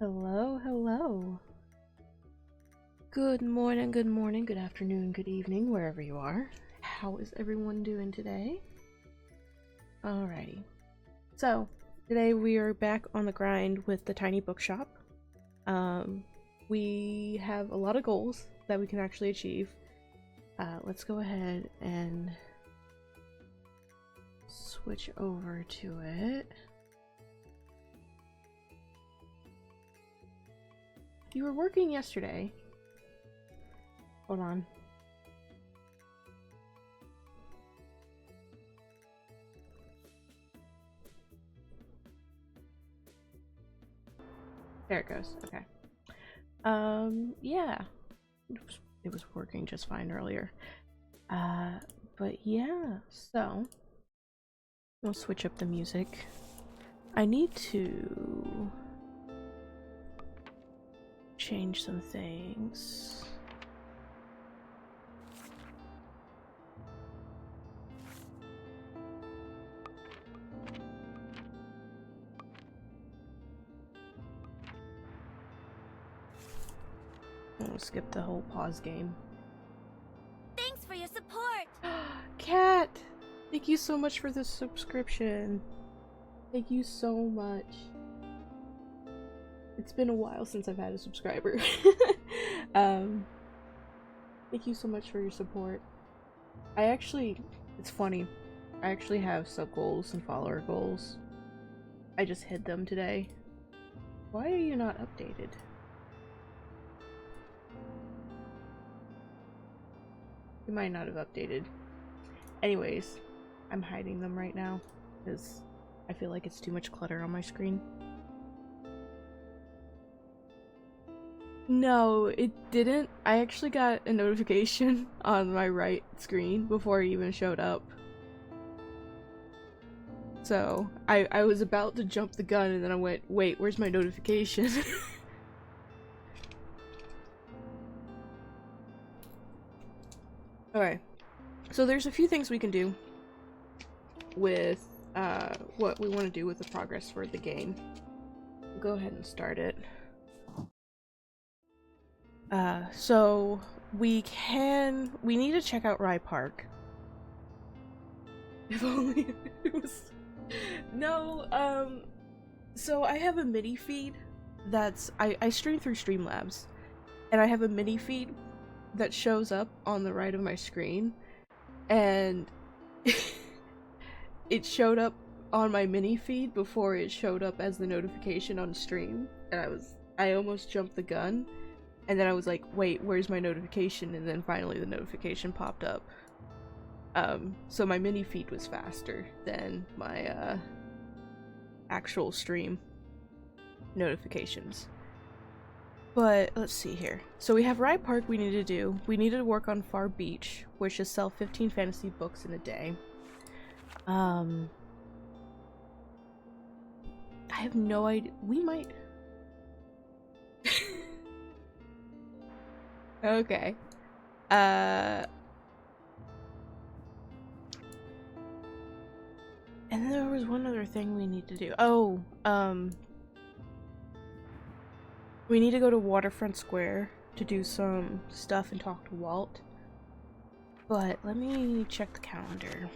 Hello, hello. Good morning, good afternoon, good evening, wherever you are. How is everyone doing today? Alrighty. So, today we are back on the grind with the tiny bookshop. We have a lot of goals that we can actually achieve. Let's go ahead and switch over to it. You were working yesterday. Hold on. There it goes. Okay. Yeah. It was working just fine earlier. But yeah, so we'll switch up the music. I need to change some things. We'll skip the whole pause game. Thanks for your support! Cat! Thank you so much for the subscription. Thank you so much. It's been a while since I've had a subscriber. Thank you so much for your support. It's funny, I actually have sub goals and follower goals. I just hid them today. Why are you not updated? You might not have updated. Anyways, I'm hiding them right now because I feel like it's too much clutter on my screen. No, it didn't. I actually got a notification on my right screen before it even showed up. So, I was about to jump the gun and then I went, wait, where's my notification? Okay, so there's a few things we can do with what we want to do with the progress for the game. We'll go ahead and start it. So we need to check out Rye Park. If only it was... No, so I have a mini feed that's, I stream through Streamlabs, and I have a mini feed that shows up on the right of my screen, and it showed up on my mini feed before it showed up as the notification on stream, and I almost jumped the gun, and then I was like, wait, where's my notification? And then finally the notification popped up. So my mini feed was faster than my actual stream notifications. But let's see here. So we have Rye Park we need to do. We need to work on Far Beach, which is sell 15 fantasy books in a day. I have no idea. We might... Okay. And then there was one other thing we need to do. Oh, we need to go to Waterfront Square to do some stuff and talk to Walt. But let me check the calendar.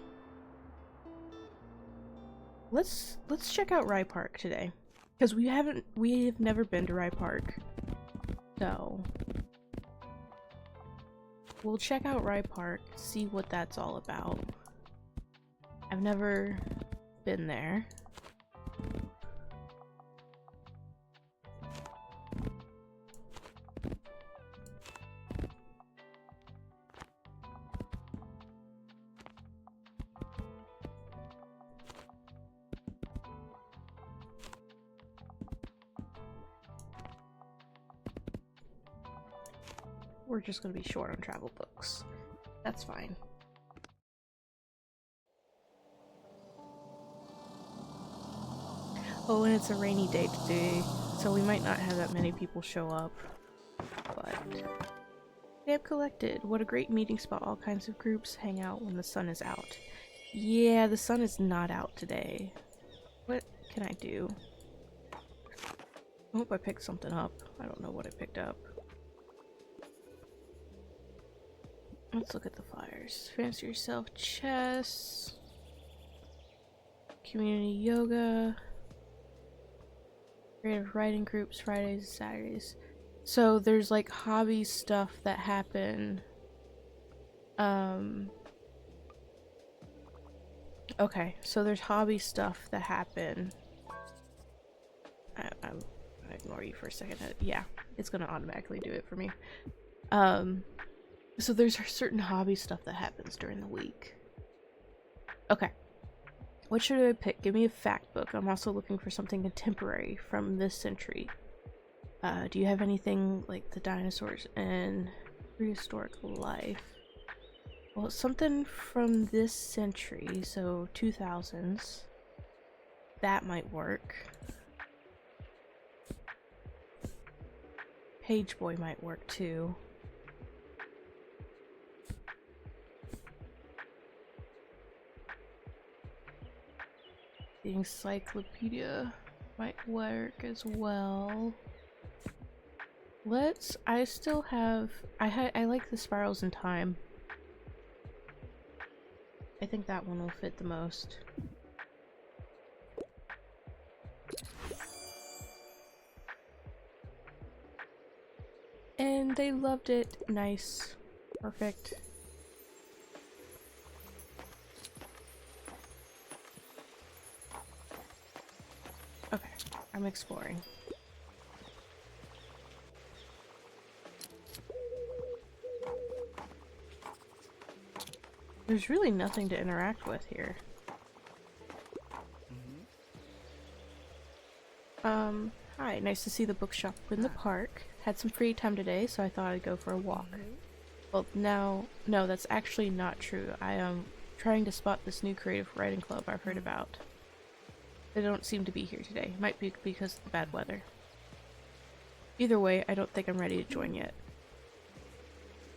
Let's check out Rye Park today, because we have never been to Rye Park. So we'll check out Rye Park, see what that's all about. I've never been there. We're just gonna be short on travel books. That's fine. Oh, and it's a rainy day today, so we might not have that many people show up. But they have collected. What a great meeting spot. All kinds of groups hang out when the sun is out. Yeah, the sun is not out today. What can I do? I hope I picked something up. I don't know what I picked up. Let's look at the flyers. Fancy yourself chess. Community yoga. Creative writing groups Fridays and Saturdays. So there's like hobby stuff that happen. Okay, so there's hobby stuff that happen. I'm gonna ignore you for a second. Yeah, it's gonna automatically do it for me. So there's certain hobby stuff that happens during the week. Okay. What should I pick? Give me a fact book. I'm also looking for something contemporary from this century. Do you have anything like the dinosaurs and prehistoric life? Well, something from this century, so 2000s. That might work. Page Boy might work too. The encyclopedia might work as well. I still have, I like the Spirals in Time. I think that one will fit the most. And they loved it. Nice. Perfect. Okay, I'm exploring. There's really nothing to interact with here. Hi, nice to see the bookshop in the park. Had some free time today, so I thought I'd go for a walk. Well, no, that's actually not true. I am trying to spot this new creative writing club I've heard about. They don't seem to be here today. Might be because of the bad weather. Either way, I don't think I'm ready to join yet.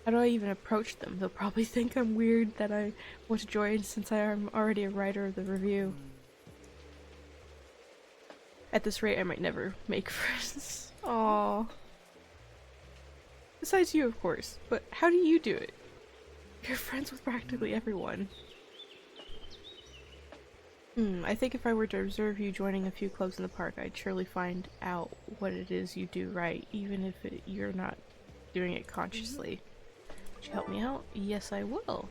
How do I even approach them? They'll probably think I'm weird that I want to join since I am already a writer of the review. At this rate, I might never make friends. Aww. Besides you, of course. But how do you do it? You're friends with practically everyone. I think if I were to observe you joining a few clubs in the park, I'd surely find out what it is you do right, even if you're not doing it consciously. Would you help me out? Yes, I will.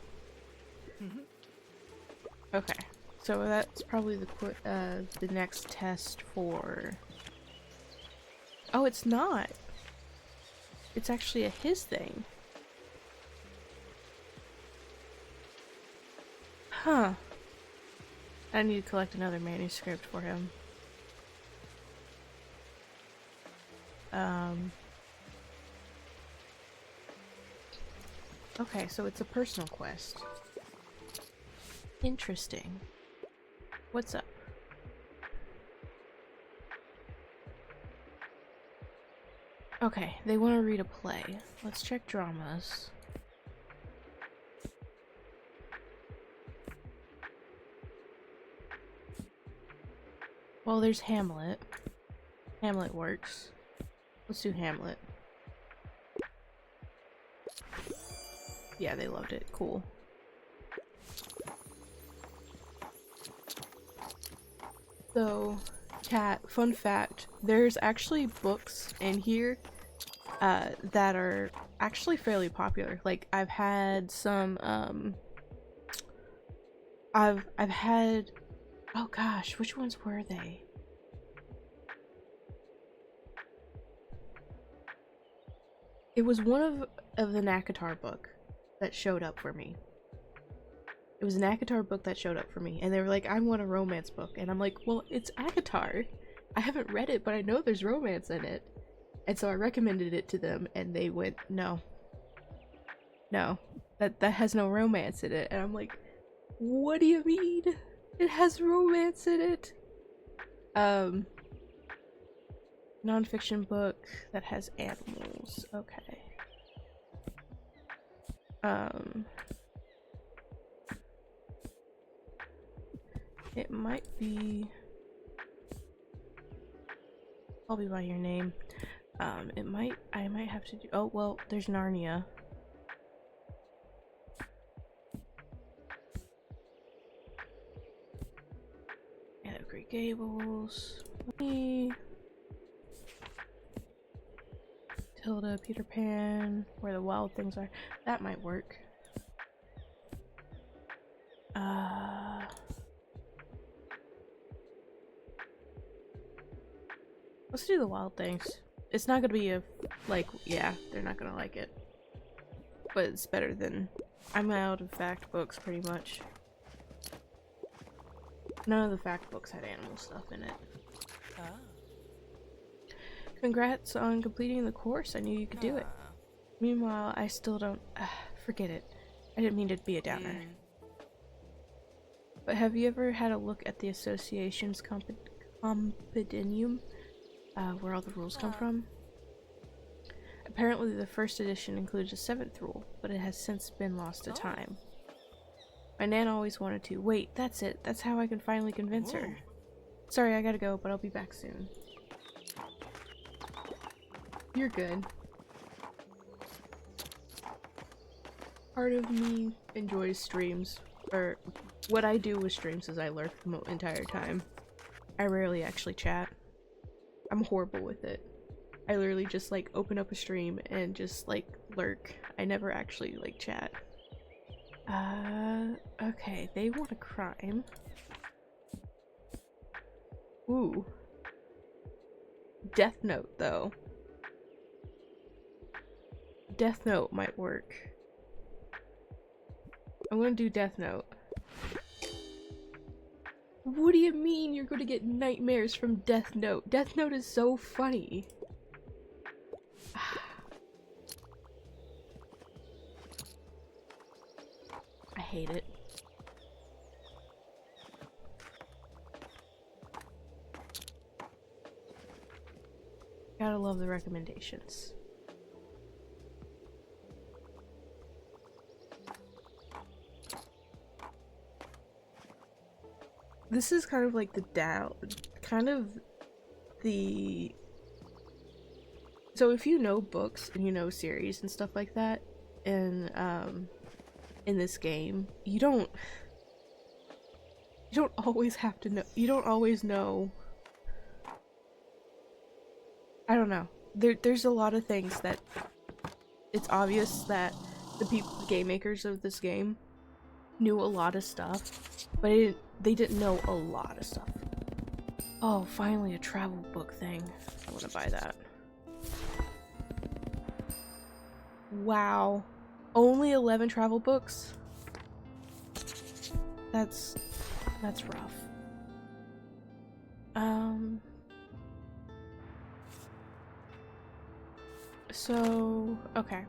Okay, so that's probably the next test for... Oh, it's not! It's actually a his thing. Huh. I need to collect another manuscript for him. Okay, so it's a personal quest. Interesting. What's up? Okay, they want to read a play. Let's check dramas. Well, there's Hamlet. Hamlet works. Let's do Hamlet. Yeah, they loved it. Cool. So, fun fact, there's actually books in here that are actually fairly popular. Like, I've had some, I've had, oh gosh, which ones were they? It was one of the Nakatar book that showed up for me. It was an ACOTAR book that showed up for me, and they were like, I want a romance book. And I'm like, well, it's ACOTAR. I haven't read it, but I know there's romance in it. And so I recommended it to them, and they went, no. No. That has no romance in it. And I'm like, what do you mean? It has romance in it. Nonfiction book that has animals. Okay. It might be... Call me by your name. I might have to do. Oh well, there's Narnia. And Great Gables. Me. Tilda, Peter Pan, Where the Wild Things Are. That might work. Let's do the Wild Things. It's not gonna be a, like, yeah, they're not gonna like it. But it's better than, I'm out of fact books pretty much. None of the fact books had animal stuff in it. Congrats on completing the course. I knew you could do it. Meanwhile, I still don't... forget it. I didn't mean to be a downer. But have you ever had a look at the association's compendium, where all the rules come from? Apparently the first edition included a 7th rule, but it has since been lost to time. My Nan always wanted to. Wait, that's it. That's how I can finally convince her. Sorry, I gotta go, but I'll be back soon. You're good. Part of me enjoys streams, or what I do with streams is I lurk the entire time. I rarely actually chat. I'm horrible with it. I literally just like open up a stream and just like lurk. I never actually like chat. Okay, they want a crime. Ooh. Death Note though. Death Note might work. I'm gonna do Death Note. What do you mean you're gonna get nightmares from Death Note? Death Note is so funny. I hate it. Gotta love the recommendations. This is kind of like the so if you know books and you know series and stuff like that, and in this game, you don't always have to know, you don't always know, I don't know, there's a lot of things that it's obvious that the game makers of this game knew a lot of stuff, but they didn't know a lot of stuff. Oh, finally a travel book thing. I want to buy that. Wow. Only 11 travel books? That's rough. So, okay.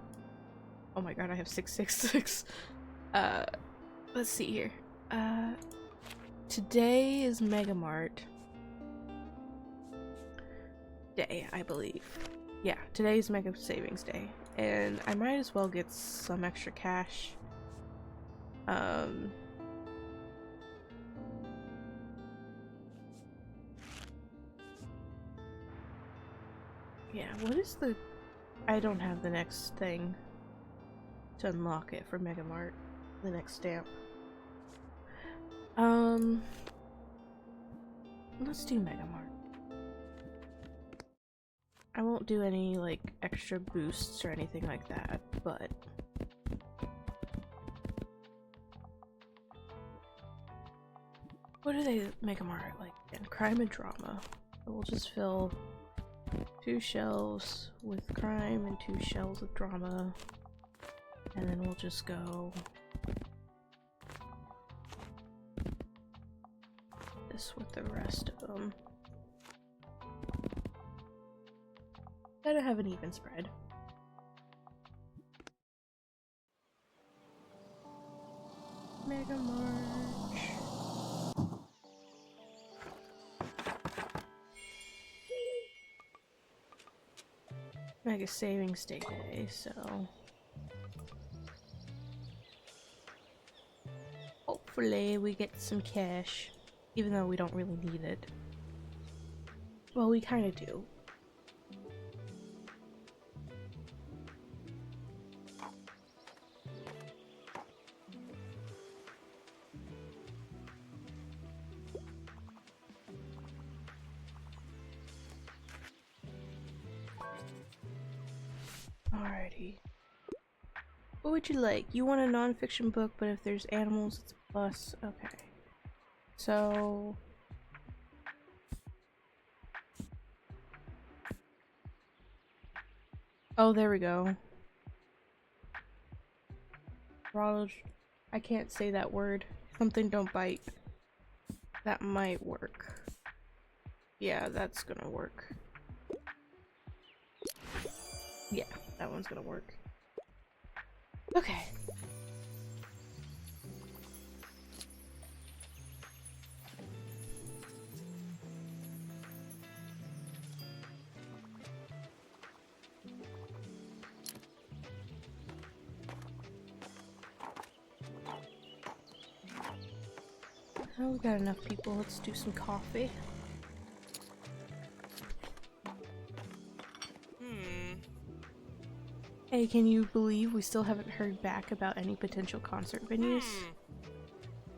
Oh my god, I have 666. Let's see here. Today is Mega Mart Day, I believe. Yeah, today's Mega Savings Day, and I might as well get some extra cash. Yeah, what is the... I don't have the next thing to unlock it for Mega Mart. The next stamp. Let's do Mega Mart. I won't do any, like, extra boosts or anything like that, but... What do they Mega Mart like? And crime and drama. We'll just fill 2 shelves with crime and 2 shelves with drama. And then we'll just go... this with the rest of them. Gotta have an even spread. Mega March. Mega Savings Day, so hopefully we get some cash, even though we don't really need it. Well, we kind of do. Alrighty. What would you like? You want a non-fiction book, but if there's animals, it's a plus. Okay. So... oh, there we go. Ronald... I can't say that word. Something don't bite. That might work. Yeah, that's gonna work. Yeah, that one's gonna work. Okay. Oh, we've got enough people. Let's do some coffee. Hey, can you believe we still haven't heard back about any potential concert venues?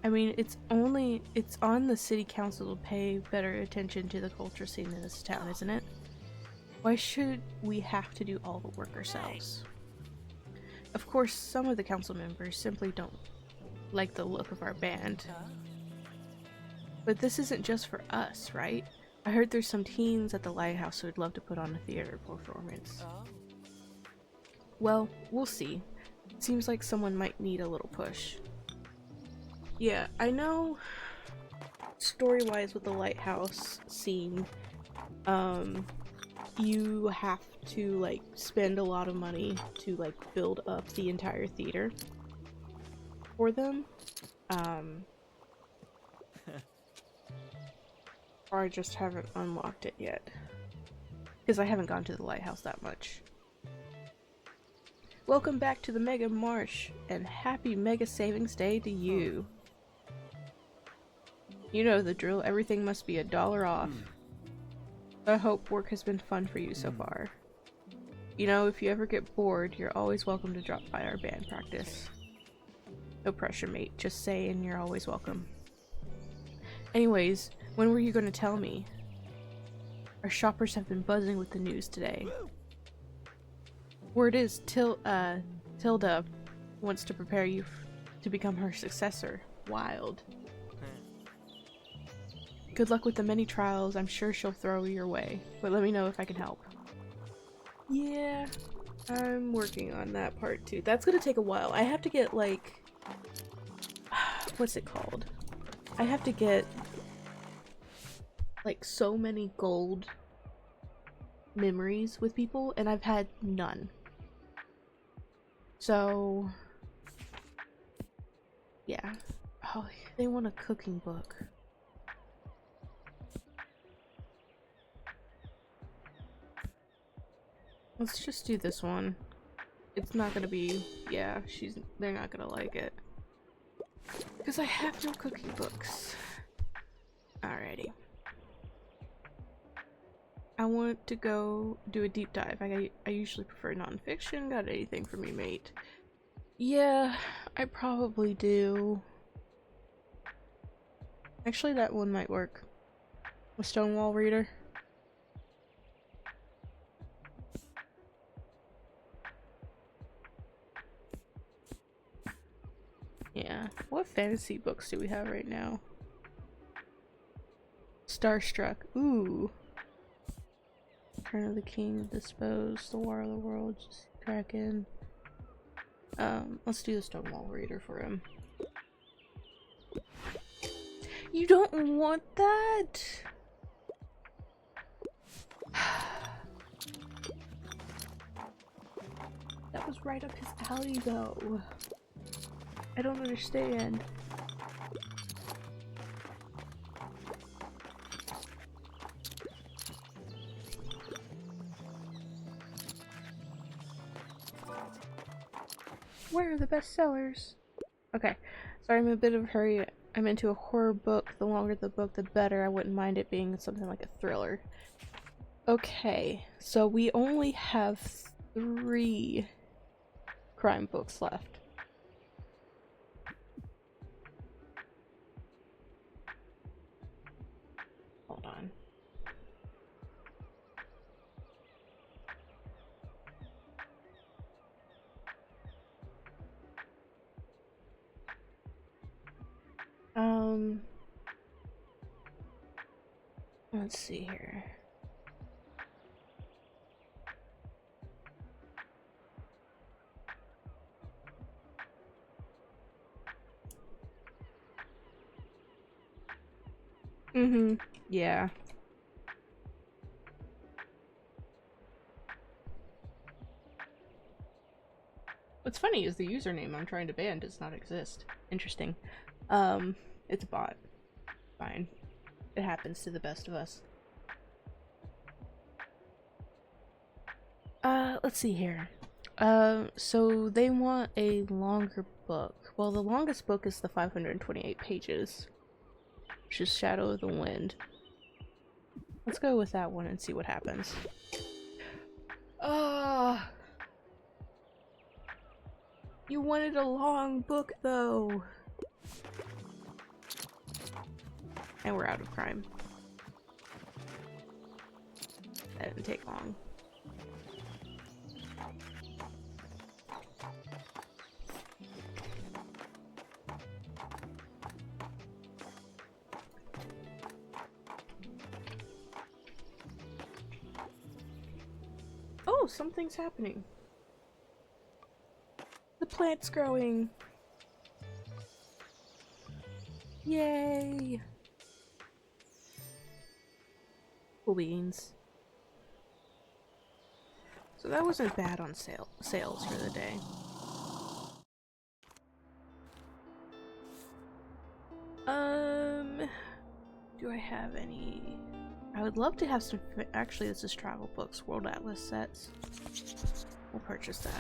I mean, it's on the city council to pay better attention to the culture scene in this town, isn't it? Why should we have to do all the work ourselves? Of course, some of the council members simply don't like the look of our band. But this isn't just for us, right? I heard there's some teens at the lighthouse who would love to put on a theater performance. Well, we'll see. Seems like someone might need a little push. Yeah, I know story-wise with the lighthouse scene, you have to like spend a lot of money to like build up the entire theater for them. Or I just haven't unlocked it yet. Because I haven't gone to the lighthouse that much. Welcome back to the Mega Marsh, and happy Mega Savings Day to you. You know the drill, everything must be $1 off. I hope work has been fun for you so far. You know, if you ever get bored, you're always welcome to drop by our band practice. No pressure, mate. Just saying you're always welcome. Anyways, when were you going to tell me? Our shoppers have been buzzing with the news today. Word is Tilda wants to prepare you to become her successor. Wild. Good luck with the many trials. I'm sure she'll throw your way, but let me know if I can help. Yeah, I'm working on that part too. That's gonna take a while. I have to get like... what's it called? I have to get like so many gold memories with people, and I've had none. So... yeah. Oh, they want a cooking book. Let's just do this one. It's not gonna be... yeah, they're not gonna like it. Because I have no cooking books. Alrighty. I want to go do a deep dive. I usually prefer non-fiction. Got anything for me, mate? Yeah, I probably do. Actually, that one might work. A Stonewall reader. Yeah. What fantasy books do we have right now? Starstruck. Ooh. Return of the King, Dispose, The War of the Worlds, Kraken. Let's do the Stonewall reader for him. You don't want that? That was right up his alley though. I don't understand. Where are the bestsellers? Okay, sorry, I'm in a bit of a hurry. I'm into a horror book. The longer the book, the better. I wouldn't mind it being something like a thriller. Okay, so we only have 3 crime books left. Hold on. Let's see here. Yeah. What's funny is the username I'm trying to ban does not exist. Interesting. It's a bot. Fine. It happens to the best of us. Let's see here. So they want a longer book. Well, the longest book is the 528 pages, which is Shadow of the Wind. Let's go with that one and see what happens. Ah, you wanted a long book, though. And we're out of crime. That didn't take long. Oh, something's happening. The plant's growing. Yay! Cool beans. So that wasn't bad on sales for the day. Do I have any? I would love to have some. Actually, this is travel books, World Atlas sets. We'll purchase that.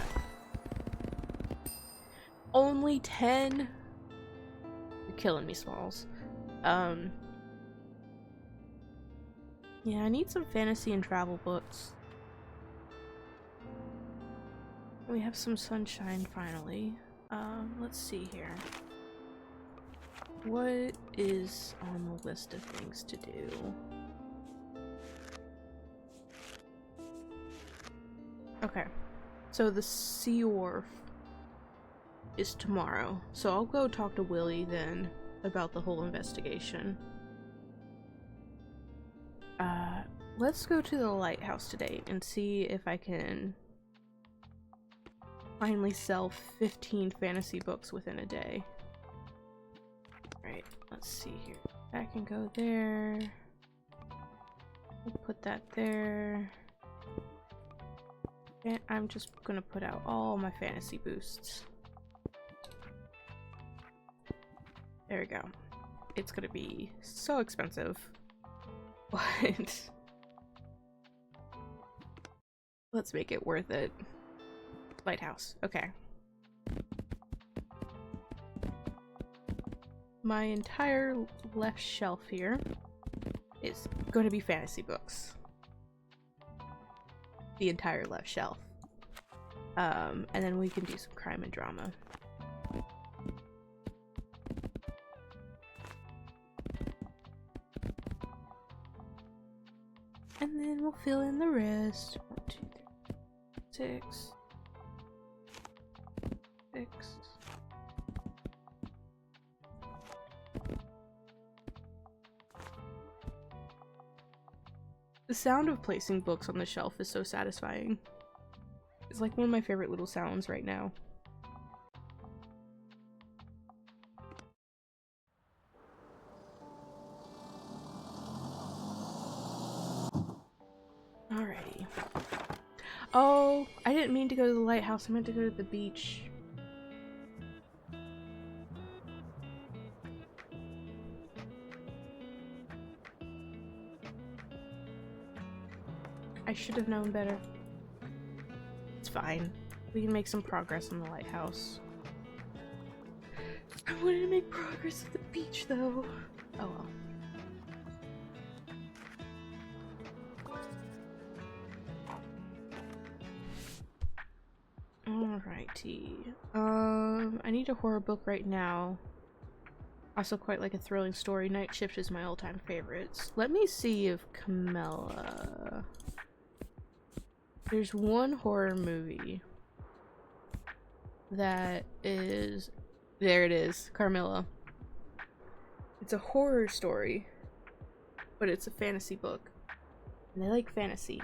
Only 10? You're killing me, Smalls. Yeah, I need some fantasy and travel books. We have some sunshine finally. Let's see here. What is on the list of things to do? Okay, so the Sea Wharf is tomorrow, so I'll go talk to Willie then about the whole investigation. Let's go to the lighthouse today and see if I can finally sell 15 fantasy books within a day. Right, let's see here. That can go there. We'll put that there. And I'm just gonna put out all my fantasy boosts. There we go. It's gonna be so expensive, but let's make it worth it. Lighthouse, okay. My entire left shelf here is going to be fantasy books. The entire left shelf. And then we can do some crime and drama. And then we'll fill in the rest. 1, 2, 3, 6. 6. The sound of placing books on the shelf is so satisfying. It's like one of my favorite little sounds right now. Alrighty. Oh, I didn't mean to go to the lighthouse. I meant to go to the beach. I should have known better. It's fine. We can make some progress on the lighthouse. I wanted to make progress at the beach, though. Oh well. Alrighty. I need a horror book right now. Also quite like a thrilling story. Night Shift is my all-time favorites. Let me see if Camilla... There's one horror movie that is... There it is. Carmilla. It's a horror story. but it's a fantasy book. And they like fantasy.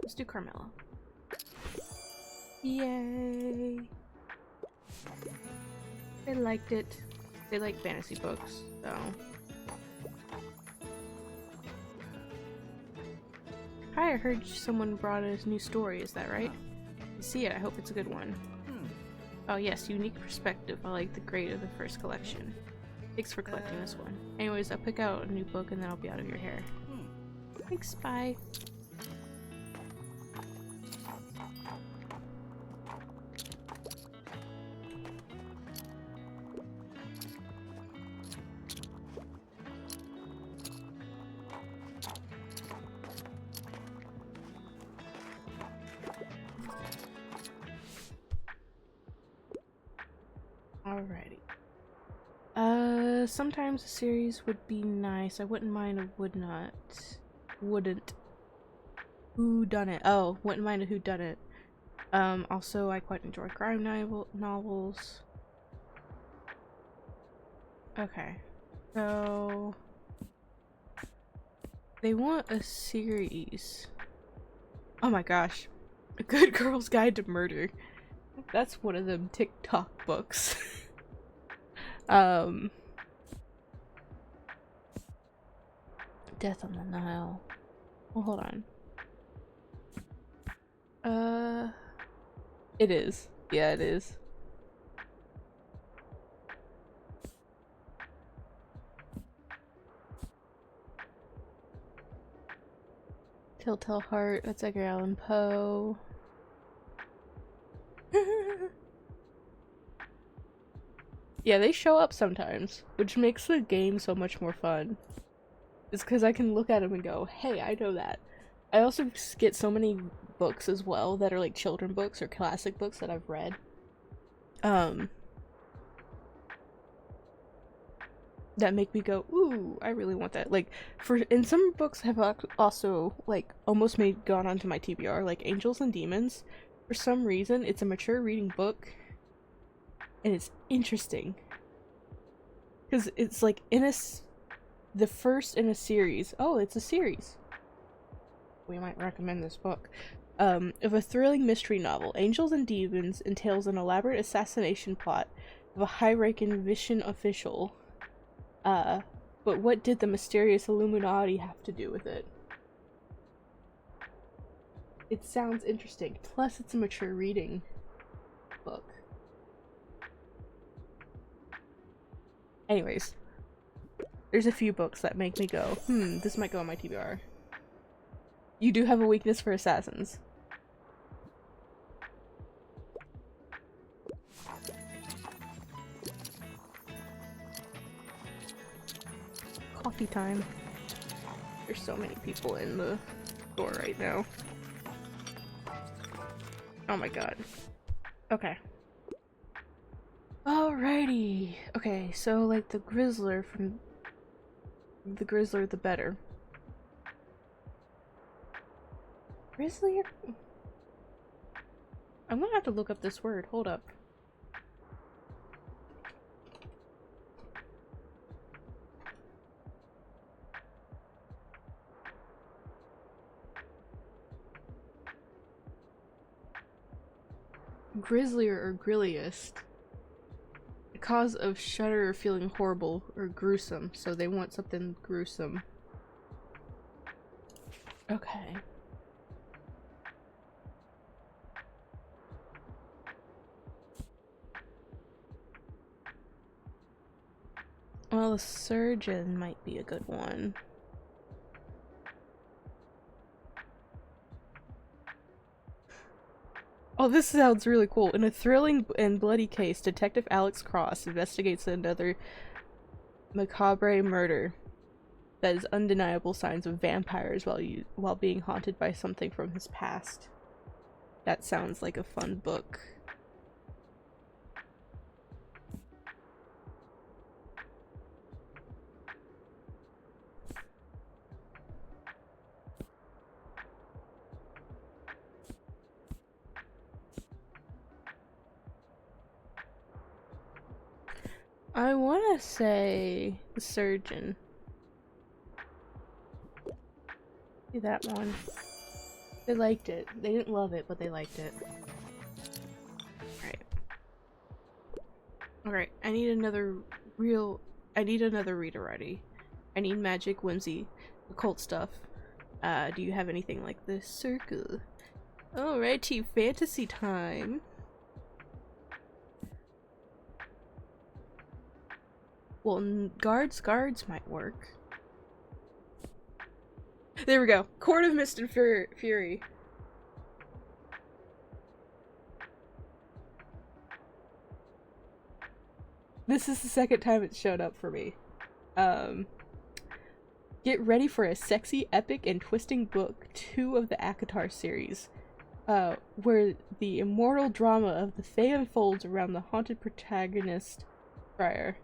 Let's do Carmela. Yay! They liked it. They like fantasy books, so. Hi, I heard someone brought a new story, is that right? You see it, I hope it's a good one. Oh yes, unique perspective. I like the grade of the first collection. Thanks for collecting this one. Anyways, I'll pick out a new book and then I'll be out of your hair. Thanks, bye. Alrighty. Sometimes a series would be nice. I wouldn't mind a wouldn't. Whodunit. Oh, wouldn't mind a whodunit. Also, I quite enjoy crime novels. Okay. So... they want a series. Oh my gosh. A Good Girl's Guide to Murder. That's one of them TikTok books. Death on the Nile. Well, hold on. It is. Yeah, it is. Telltale Heart, that's Edgar Allan Poe. Yeah, they show up sometimes, which makes the game so much more fun. It's because I can look at them and go, hey, I know that. I also get so many books as well that are like children books or classic books that I've read. That make me go, ooh, I really want that. Like, and some books have also, like, almost gone onto my TBR, like Angels and Demons. For some reason, it's a mature reading book, and it's interesting. Because it's like, the first in a series. Oh, it's a series. We might recommend this book. Of a thrilling mystery novel, Angels and Demons entails an elaborate assassination plot of a high-ranking Vision official. But what did the mysterious Illuminati have to do with it? It sounds interesting. Plus, it's a mature reading book. Anyways, there's a few books that make me go, this might go on my TBR. You do have a weakness for assassins. Coffee time. There's so many people in the store right now. Oh my god. Okay. Alrighty. Okay, so like the Grizzler from The Grizzler the Better. Grizzly? I'm gonna have to look up this word. Hold up. Grislier or grilliest. The cause of shudder or feeling horrible or gruesome, so they want something gruesome. Okay. Well, the surgeon might be a good one. Oh, this sounds really cool. In a thrilling and bloody case, Detective Alex Cross investigates another macabre murder that is undeniable signs of vampires while being haunted by something from his past. That sounds like a fun book. I want to say The Surgeon. See that one. They liked it. They didn't love it, but they liked it. Alright. Alright, I need another reader ready. I need magic, whimsy, occult stuff. Do you have anything like this? Circle. Alrighty, fantasy time. Well, guards might work. There we go. Court of Mist and Fury. This is the second time it's showed up for me. Get ready for a sexy, epic, and twisting book 2 of the ACOTAR series, where the immortal drama of the Fae unfolds around the haunted protagonist, Friar.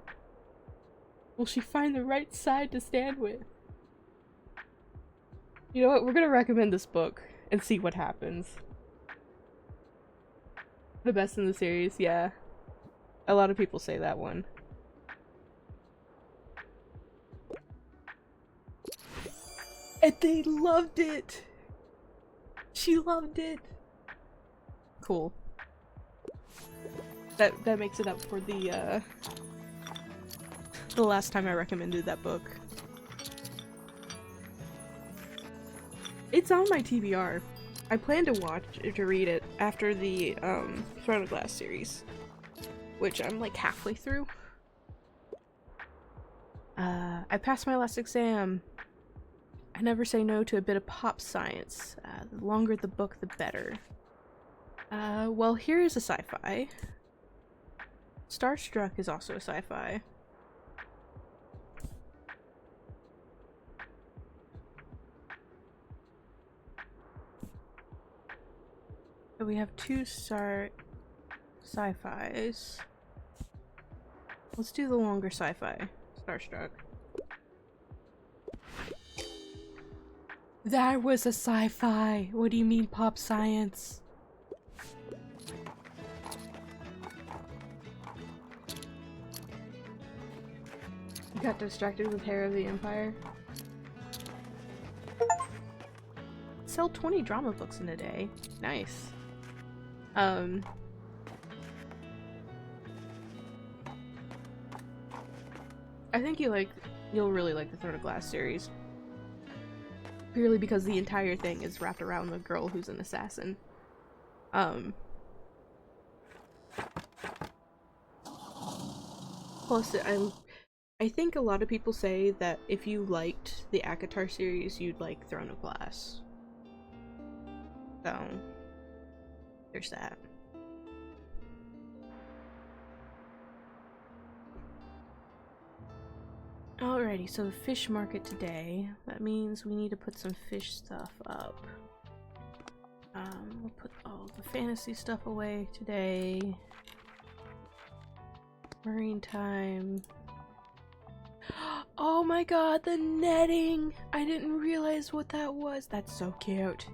Will she find the right side to stand with? You know what? We're gonna recommend this book and see what happens. The best in the series, yeah. A lot of people say that one. And they loved it! She loved it! Cool. That makes it up for the last time I recommended that book. It's on my TBR. I plan to read it after the Throne of Glass series, which I'm like halfway through. I passed my last exam. I never say no to a bit of pop science. The longer the book, the better. Well, here is a sci-fi. Starstruck is also a sci-fi. So we have 2 sci-fis. Let's do the longer sci-fi. Starstruck. That was a sci-fi! What do you mean pop science? You got distracted with Hair of the Empire? Sell 20 drama books in a day. Nice. I think you'll really like the Throne of Glass series. Purely because the entire thing is wrapped around the girl who's an assassin. Plus, I think a lot of people say that if you liked the ACOTAR series, you'd like Throne of Glass. So, there's that. Alrighty, so the fish market today. That means we need to put some fish stuff up. We'll put all the fantasy stuff away today. Marine time. Oh my god, the netting! I didn't realize what that was. That's so cute.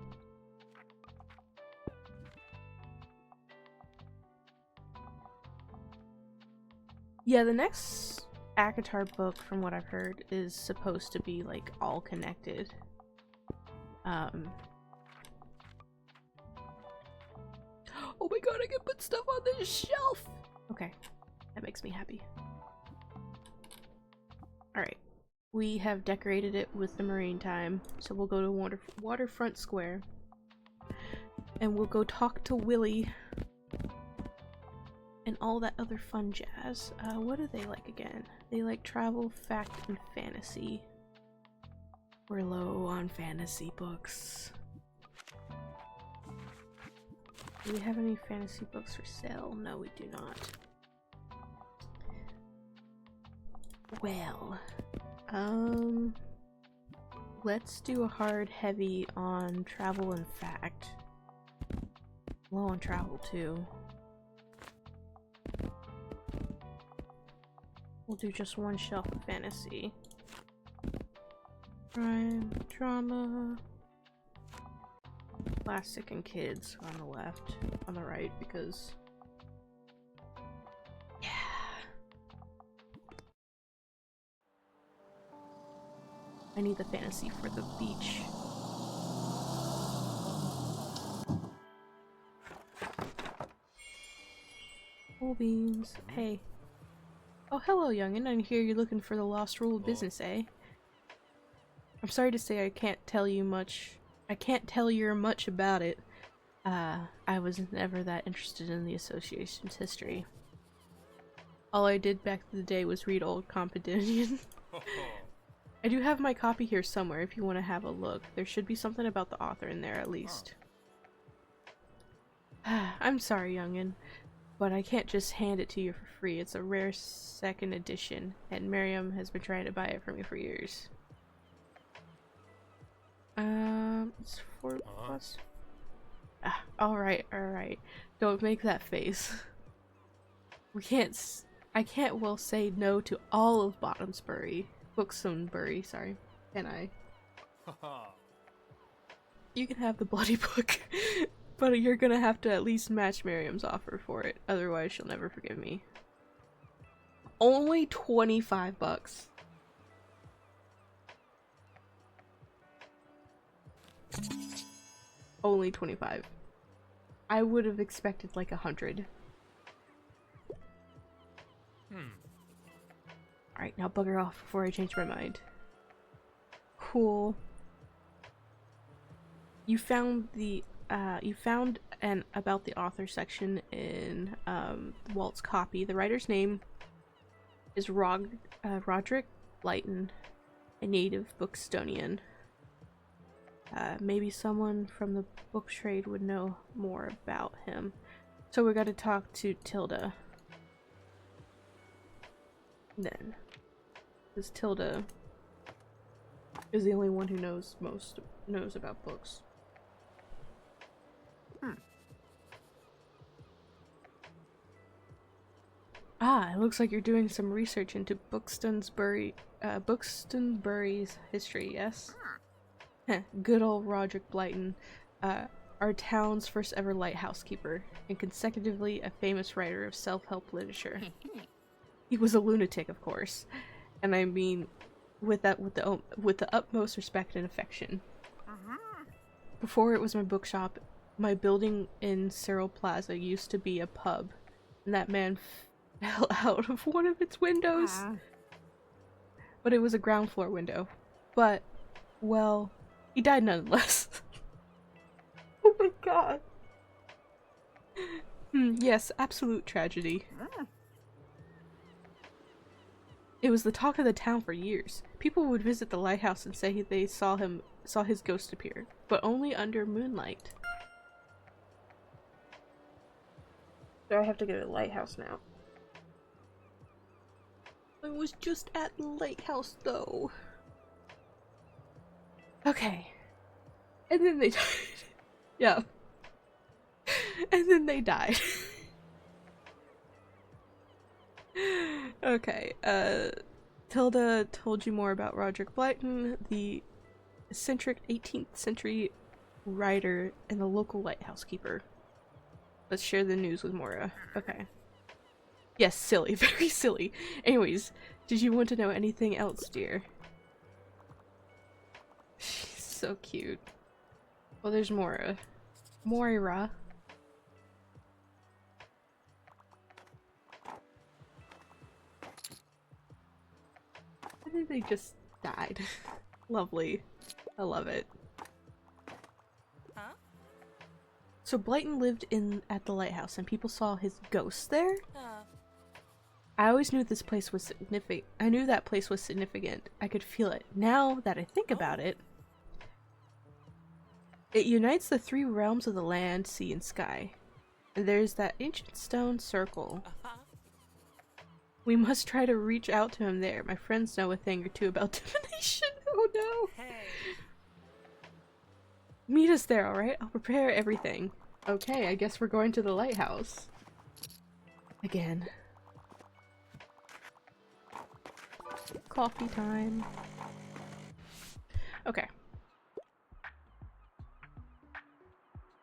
Yeah, the next ACOTAR book, from what I've heard, is supposed to be like all connected. Oh my god, I can put stuff on this shelf! Okay, that makes me happy. Alright, we have decorated it with the marine time, so we'll go to Waterfront Square. And we'll go talk to Willy. And all that other fun jazz. What do they like again? They like travel, fact, and fantasy. We're low on fantasy books. Do we have any fantasy books for sale? No, we do not. Well, let's do a hard heavy on travel and fact. Low on travel too. We'll do just one shelf of fantasy. Crime, drama, classic, and kids on the left, on the right, because yeah. I need the fantasy for the beach. Cool beans. Hey. Oh, hello, youngin'. I hear you're looking for the lost rule of business, eh? I'm sorry to say I can't tell you much. I can't tell you much about it. I was never that interested in the association's history. All I did back in the day was read old Companion. I do have my copy here somewhere if you want to have a look. There should be something about the author in there at least. I'm sorry, youngin', but I can't just hand it to you for free. It's a rare second edition, and Miriam has been trying to buy it from me for years. It's 4 plus. Alright. Don't make that face. I can't well say no to all of Bookstonbury, sorry. Can I? You can have the bloody book, but you're gonna have to at least match Miriam's offer for it, otherwise she'll never forgive me. Only 25 bucks. Only 25. I would have expected like 100. Alright, now bugger off before I change my mind. Cool. You found an about the author section in Walt's copy. The writer's name is Roderick Blyton, a native Bookstonian. Maybe someone from the book trade would know more about him. So we gotta talk to Tilda. Then. Because Tilda is the only one who knows about books. Ah, it looks like you're doing some research into Bookstonsbury's history, yes? Good old Roderick Blyton, our town's first ever lighthouse keeper, and consecutively a famous writer of self-help literature. He was a lunatic, of course, and I mean with the utmost respect and affection. Before it was my bookshop, my building in Cyril Plaza used to be a pub, and that man fell out of one of its windows. But it was a ground floor window. But, well, he died nonetheless. Oh my god. Yes, absolute tragedy. It was the talk of the town for years. People would visit the lighthouse and say they saw his ghost appear, but only under moonlight. So I have to go to the lighthouse now. I was just at the lighthouse though. Okay. And then they died. Yeah. And then they died. Okay, Tilda told you more about Roderick Blyton, the eccentric 18th century writer and the local lighthouse keeper. Let's share the news with Mora. Okay. Yes, silly. Very silly. Anyways, did you want to know anything else, dear? She's so cute. Well, there's Mora. Moira. I think they just died. Lovely. I love it. Huh? So Blyton lived at the lighthouse and people saw his ghost there? I always knew this place was significant. I knew that place was significant. I could feel it. Now that I think about it, it unites the three realms of the land, sea, and sky. And there's that ancient stone circle. We must try to reach out to him there. My friends know a thing or two about divination. Oh no! Hey. Meet us there, alright? I'll prepare everything. Okay, I guess we're going to the lighthouse. Again. Coffee time. Okay.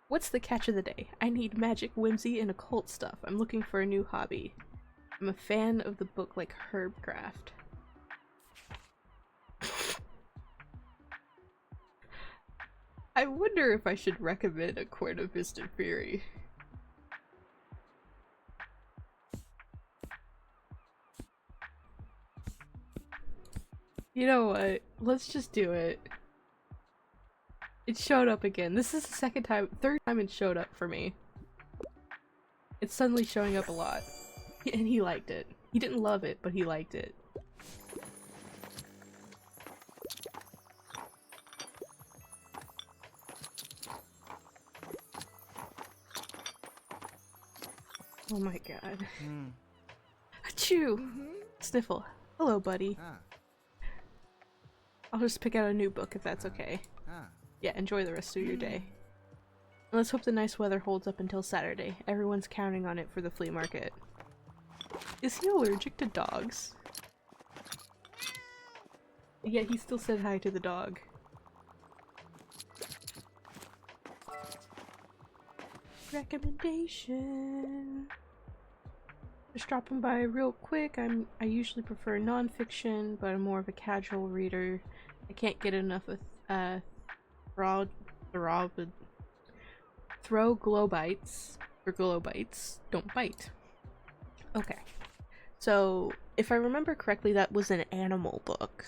What's the catch of the day? I need magic, whimsy, and occult stuff. I'm looking for a new hobby. I'm a fan of the book like Herbcraft. I wonder if I should recommend A Court of Mist and Fury. You know what? Let's just do it. It showed up again. This is the third time it showed up for me. It's suddenly showing up a lot. And he liked it. He didn't love it, but he liked it. Oh my god. Achoo! Sniffle. Hello, buddy. I'll just pick out a new book if that's okay. Yeah, enjoy the rest of your day. And let's hope the nice weather holds up until Saturday. Everyone's counting on it for the flea market. Is he allergic to dogs? Yeah, he still said hi to the dog. Recommendation. Just dropping by real quick. I usually prefer non-fiction, but I'm more of a casual reader. I can't get enough of throw globites or globites don't bite. Okay. So, if I remember correctly, that was an animal book.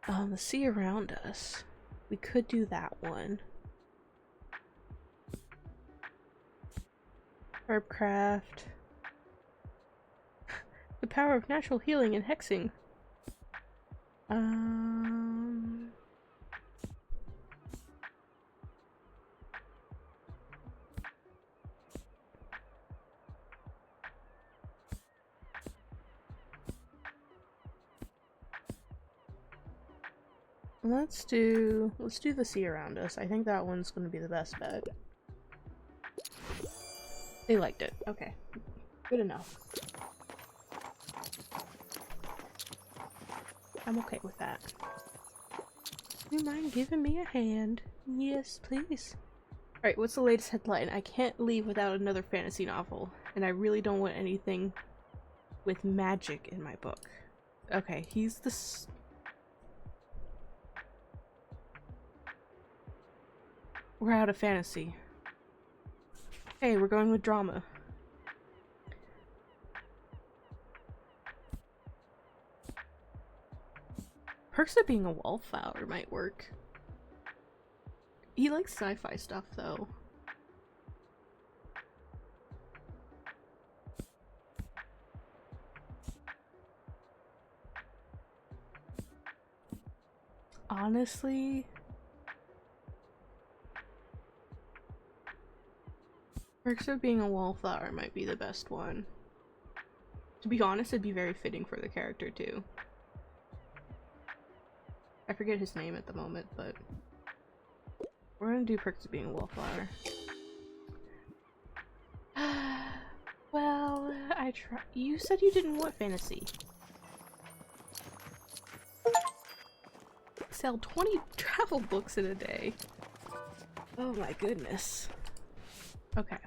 The Sea Around Us. We could do that one. Herbcraft. The Power of Natural Healing and Hexing. Let's do the Sea Around Us. I think that one's gonna be the best bet. They liked it. Okay. Good enough. I'm okay with that. Do you mind giving me a hand? Yes, please. Alright, what's the latest headline? I can't leave without another fantasy novel, and I really don't want anything with magic in my book. Okay, he's the We're out of fantasy. Hey, we're going with drama. Perks of Being a Wallflower might work. He likes sci-fi stuff, though. Honestly, Perks of Being a Wallflower might be the best one. To be honest, it'd be very fitting for the character, too. I forget his name at the moment, but we're gonna do Perks of Being a Wallflower. Well, I try. You said you didn't want fantasy. Sell 20 travel books in a day. Oh my goodness. Okay.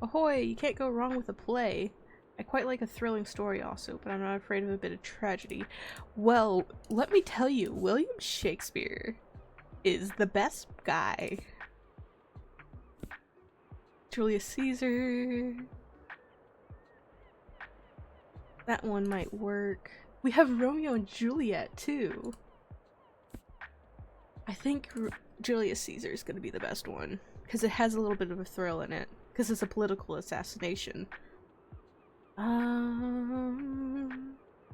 Ahoy! You can't go wrong with a play. I quite like a thrilling story also, but I'm not afraid of a bit of tragedy. Well, let me tell you, William Shakespeare is the best guy. Julius Caesar. That one might work. We have Romeo and Juliet too. I think Julius Caesar is going to be the best one because it has a little bit of a thrill in it because it's a political assassination.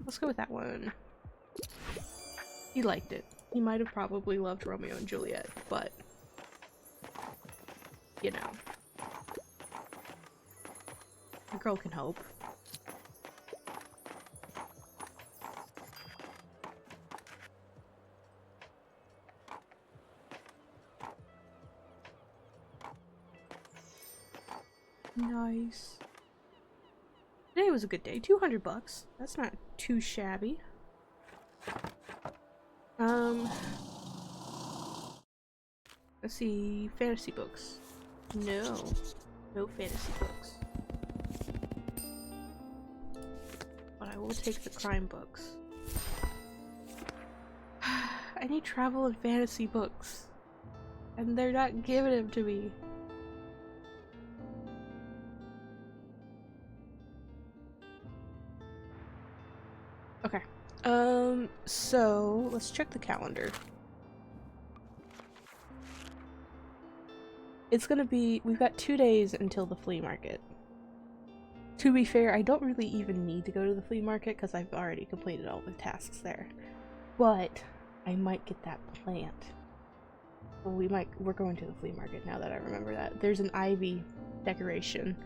Let's go with that one. He liked it. He might have probably loved Romeo and Juliet, but you know, a girl can hope. Nice. Today was a good day. 200 bucks. That's not too shabby. Let's see. Fantasy books. No. No fantasy books. But I will take the crime books. I I need travel and fantasy books. And they're not giving them to me. Okay. So let's check the calendar. It's gonna be, we've got 2 days until the flea market. To be fair, I don't really even need to go to the flea market because I've already completed all the tasks there. But I might get that plant. Well, we're going to the flea market now that I remember that. There's an ivy decoration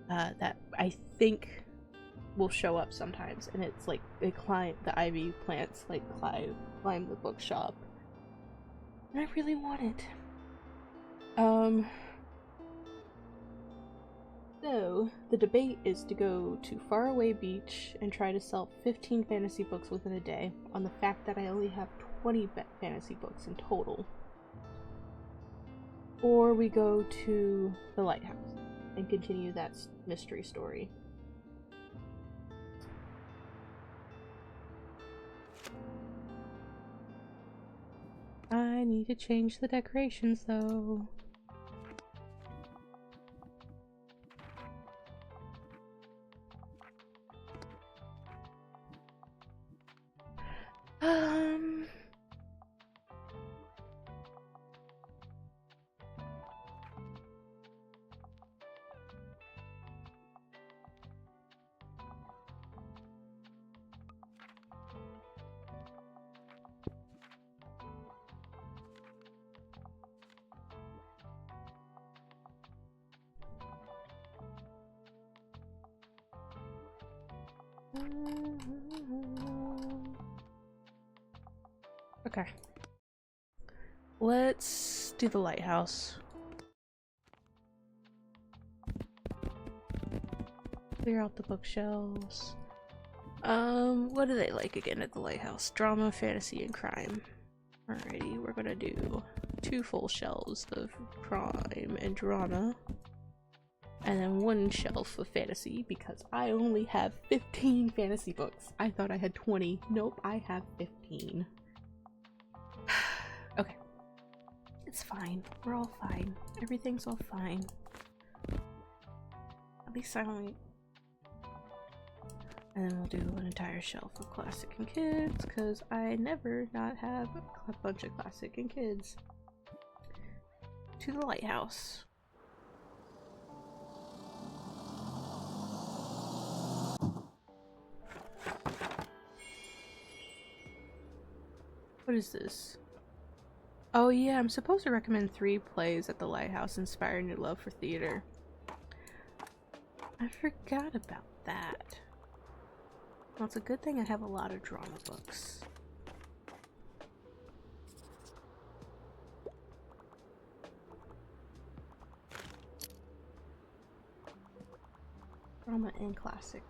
that I think will show up sometimes, and it's like the ivy plants like climb the bookshop. And I really want it. So, the debate is to go to Faraway Beach and try to sell 15 fantasy books within a day on the fact that I only have 20 fantasy books in total. Or we go to the lighthouse and continue that mystery story. I need to change the decorations though. Okay. Let's do the lighthouse. Clear out the bookshelves. What do they like again at the lighthouse? Drama, fantasy, and crime. Alrighty, we're gonna do 2 full shelves of crime and drama. And then 1 shelf of fantasy, because I only have 15 fantasy books. I thought I had 20. Nope, I have 15. Okay. It's fine. We're all fine. Everything's all fine. At least I only... And then we'll do an entire shelf of classic and kids, because I never not have a bunch of classic and kids. To the lighthouse. What is this? Oh yeah, I'm supposed to recommend 3 plays at the lighthouse inspire new love for theater. I forgot about that. Well, it's a good thing I have a lot of drama books. Drama and classic.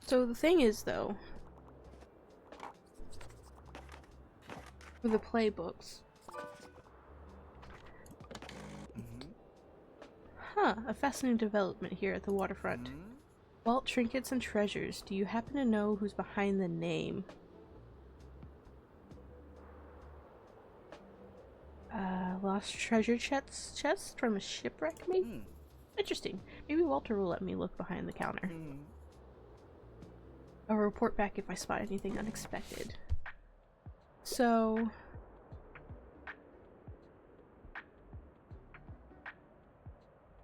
So the thing is, though, for the playbooks, a fascinating development here at the waterfront. Vault trinkets and treasures. Do you happen to know who's behind the name? Lost treasure chest from a shipwreck, maybe? Interesting. Maybe Walter will let me look behind the counter. I'll report back if I spot anything unexpected. So...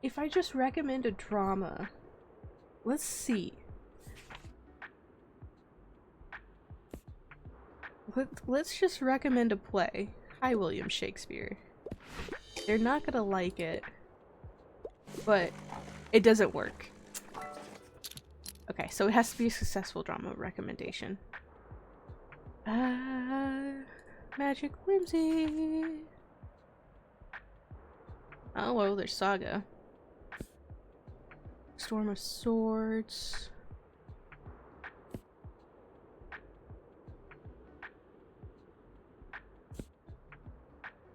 if I just recommend a drama... let's see. Let's just recommend a play. Hi, William Shakespeare. They're not gonna like it, but it doesn't work. Okay, so it has to be a successful drama recommendation. Magic Whimsy. Oh, well, there's Saga. Storm of Swords.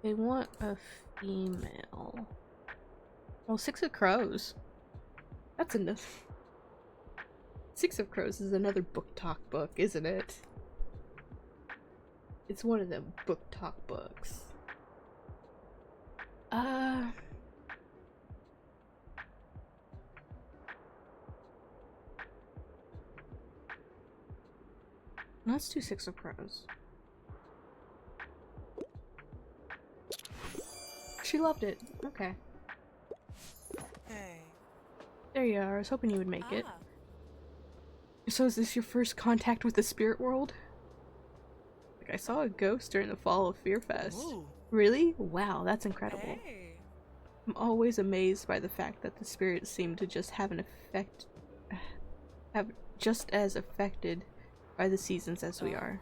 They want a female. Well, 6 of Crows. That's enough. Six of Crows is another book talk book, isn't it? It's one of them book talk books. Let's do Six of Crows. She loved it. Okay. Hey. There you are. I was hoping you would make it. Ah. So is this your first contact with the spirit world? Like, I saw a ghost during the fall of Fear Fest. Ooh. Really? Wow, that's incredible. Hey. I'm always amazed by the fact that the spirits seem to just have an effect, have just as affected by the seasons as we are.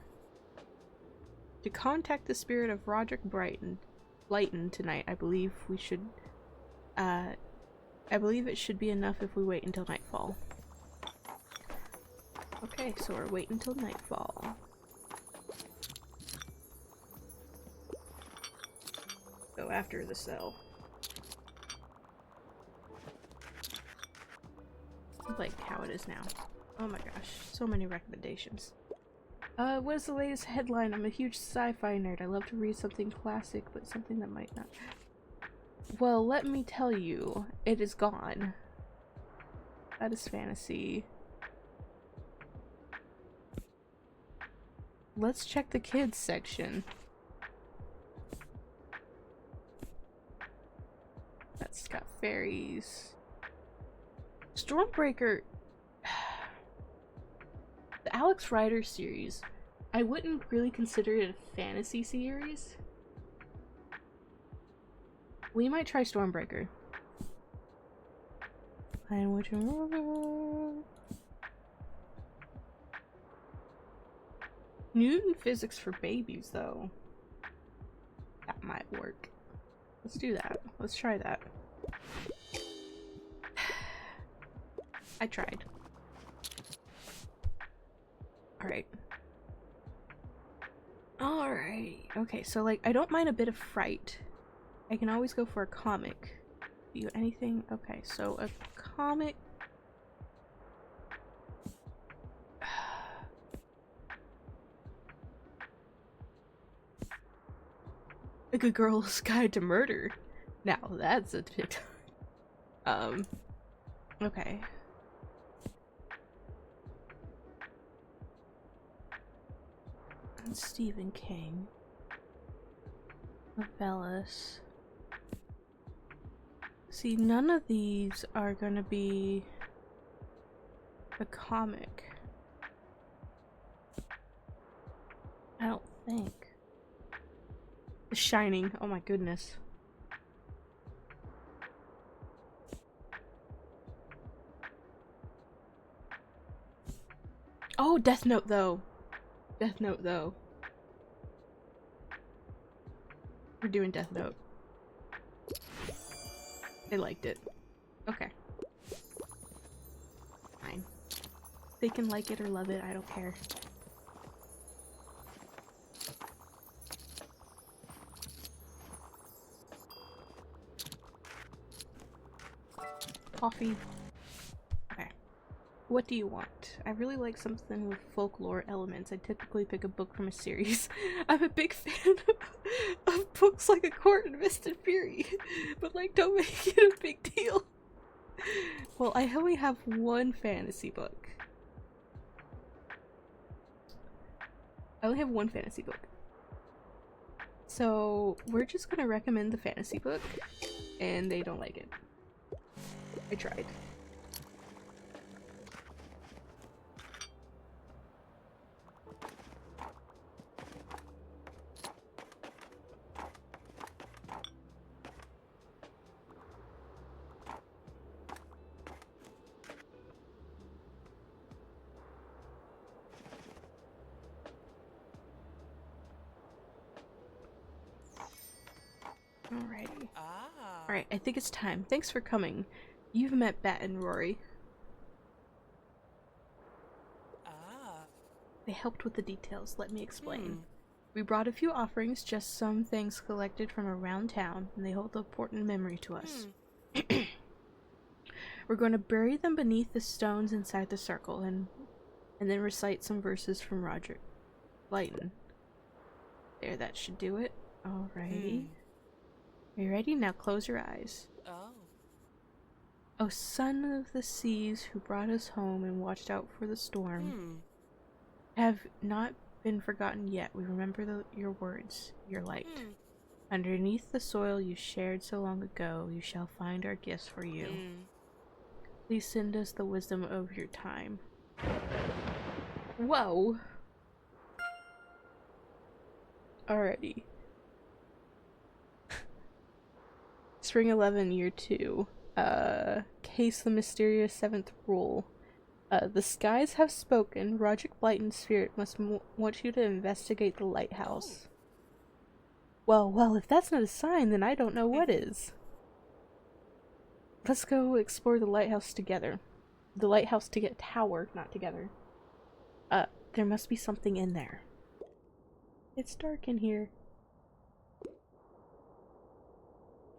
To contact the spirit of Roderick Blyton tonight, I believe we should, I believe it should be enough if we wait until nightfall. Okay, so we're waiting until nightfall. Go after the cell. I like how it is now. Oh my gosh, so many recommendations. What is the latest headline? I'm a huge sci-fi nerd. I love to read something classic, but something that might not. Well, let me tell you, it is gone. That is fantasy. Let's check the kids section. That's got fairies. Stormbreaker. The Alex Rider series, I wouldn't really consider it a fantasy series. We might try Stormbreaker. And which Newton physics for babies, though. That might work. Let's do that. Let's try that. I tried. Alright. Alright. Okay, so like, I don't mind a bit of fright. I can always go for a comic. Do anything? Okay, so a comic. A Good Girl's Guide to Murder. Now that's a TikTok. Okay. And Stephen King. Novellas. See, none of these are gonna be a comic. I don't think. The Shining. Oh my goodness. Oh, Death Note though. Death Note though. We're doing Death Note. They liked it. Okay. Fine. They can like it or love it, I don't care. Coffee. Okay. What do you want? I really like something with folklore elements. I typically pick a book from a series. I'm a big fan of books like A Court in Mist and Fury, but like, don't make it a big deal. Well, I only have one fantasy book. I only have one fantasy book. So, we're just gonna recommend the fantasy book, and they don't like it. I tried. Alrighty. Ah. Alright, I think it's time. Thanks for coming. You've met Bat and Rory. Ah. They helped with the details. Let me explain. We brought a few offerings, just some things collected from around town, and they hold an important memory to us. We're going to bury them beneath the stones inside the circle and then recite some verses from Roger Blyton. There, that should do it. Alrighty. Are you ready? Now close your eyes. Oh. O son of the seas who brought us home and watched out for the storm, have not been forgotten yet. We remember your words, your light. Underneath the soil you shared so long ago, you shall find our gifts for you. Please send us the wisdom of your time. Whoa! Alrighty. Spring 11, Year 2. Case the Mysterious Seventh Rule. The skies have spoken. Roderick Blyton's spirit must want you to investigate the lighthouse. Well, if that's not a sign, then I don't know what is. Let's go explore the lighthouse together. The lighthouse tower, not together. There must be something in there. It's dark in here.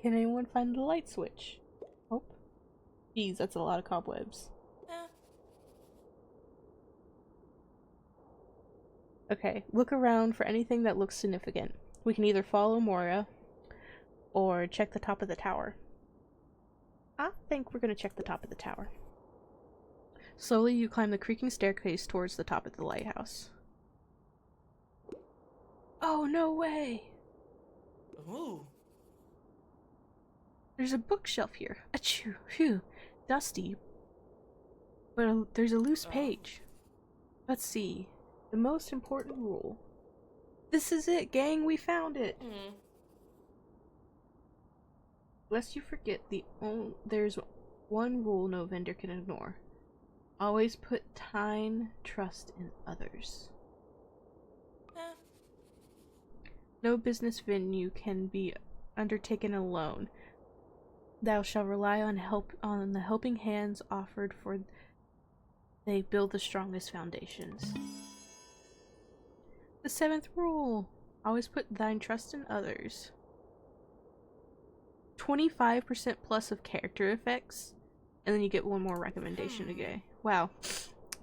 Can anyone find the light switch? Oh. Geez, that's a lot of cobwebs. Okay, look around for anything that looks significant. We can either follow Moria or check the top of the tower. I think we're gonna check the top of the tower. Slowly you climb the creaking staircase towards the top of the lighthouse. Oh, no way! Ooh. There's a bookshelf here. Achoo, phew, dusty. But there's a loose page. Let's see. The most important rule. This is it, gang, we found it! Lest you forget, there's one rule no vendor can ignore. Always put trust in others. No business venue can be undertaken alone. Thou shalt rely on the helping hands offered, for they build the strongest foundations. The seventh rule. Always put thine trust in others. 25% plus of character effects, and then you get one more recommendation today. Wow,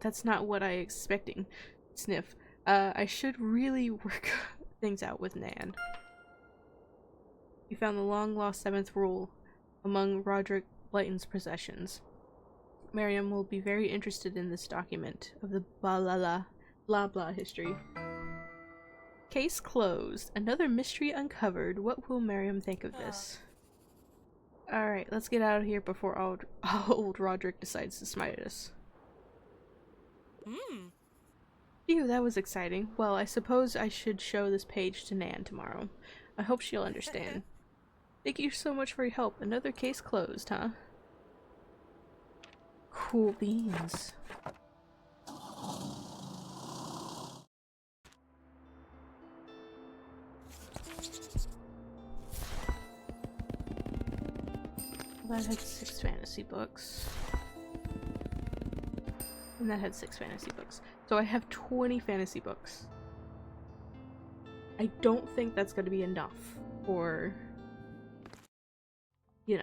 that's not what I expecting. Sniff. I should really work things out with Nan. You found the long-lost seventh rule among Roderick Blyton's possessions. Miriam will be very interested in this document of the blah blah history. Case closed. Another mystery uncovered. What will Miriam think of this? Alright, let's get out of here before old Roderick decides to smite us. Phew, that was exciting. Well, I suppose I should show this page to Nan tomorrow. I hope she'll understand. Thank you so much for your help. Another case closed, huh? Cool beans. That had 6 fantasy books. And that had 6 fantasy books. So I have 20 fantasy books. I don't think that's gonna be enough for, you know.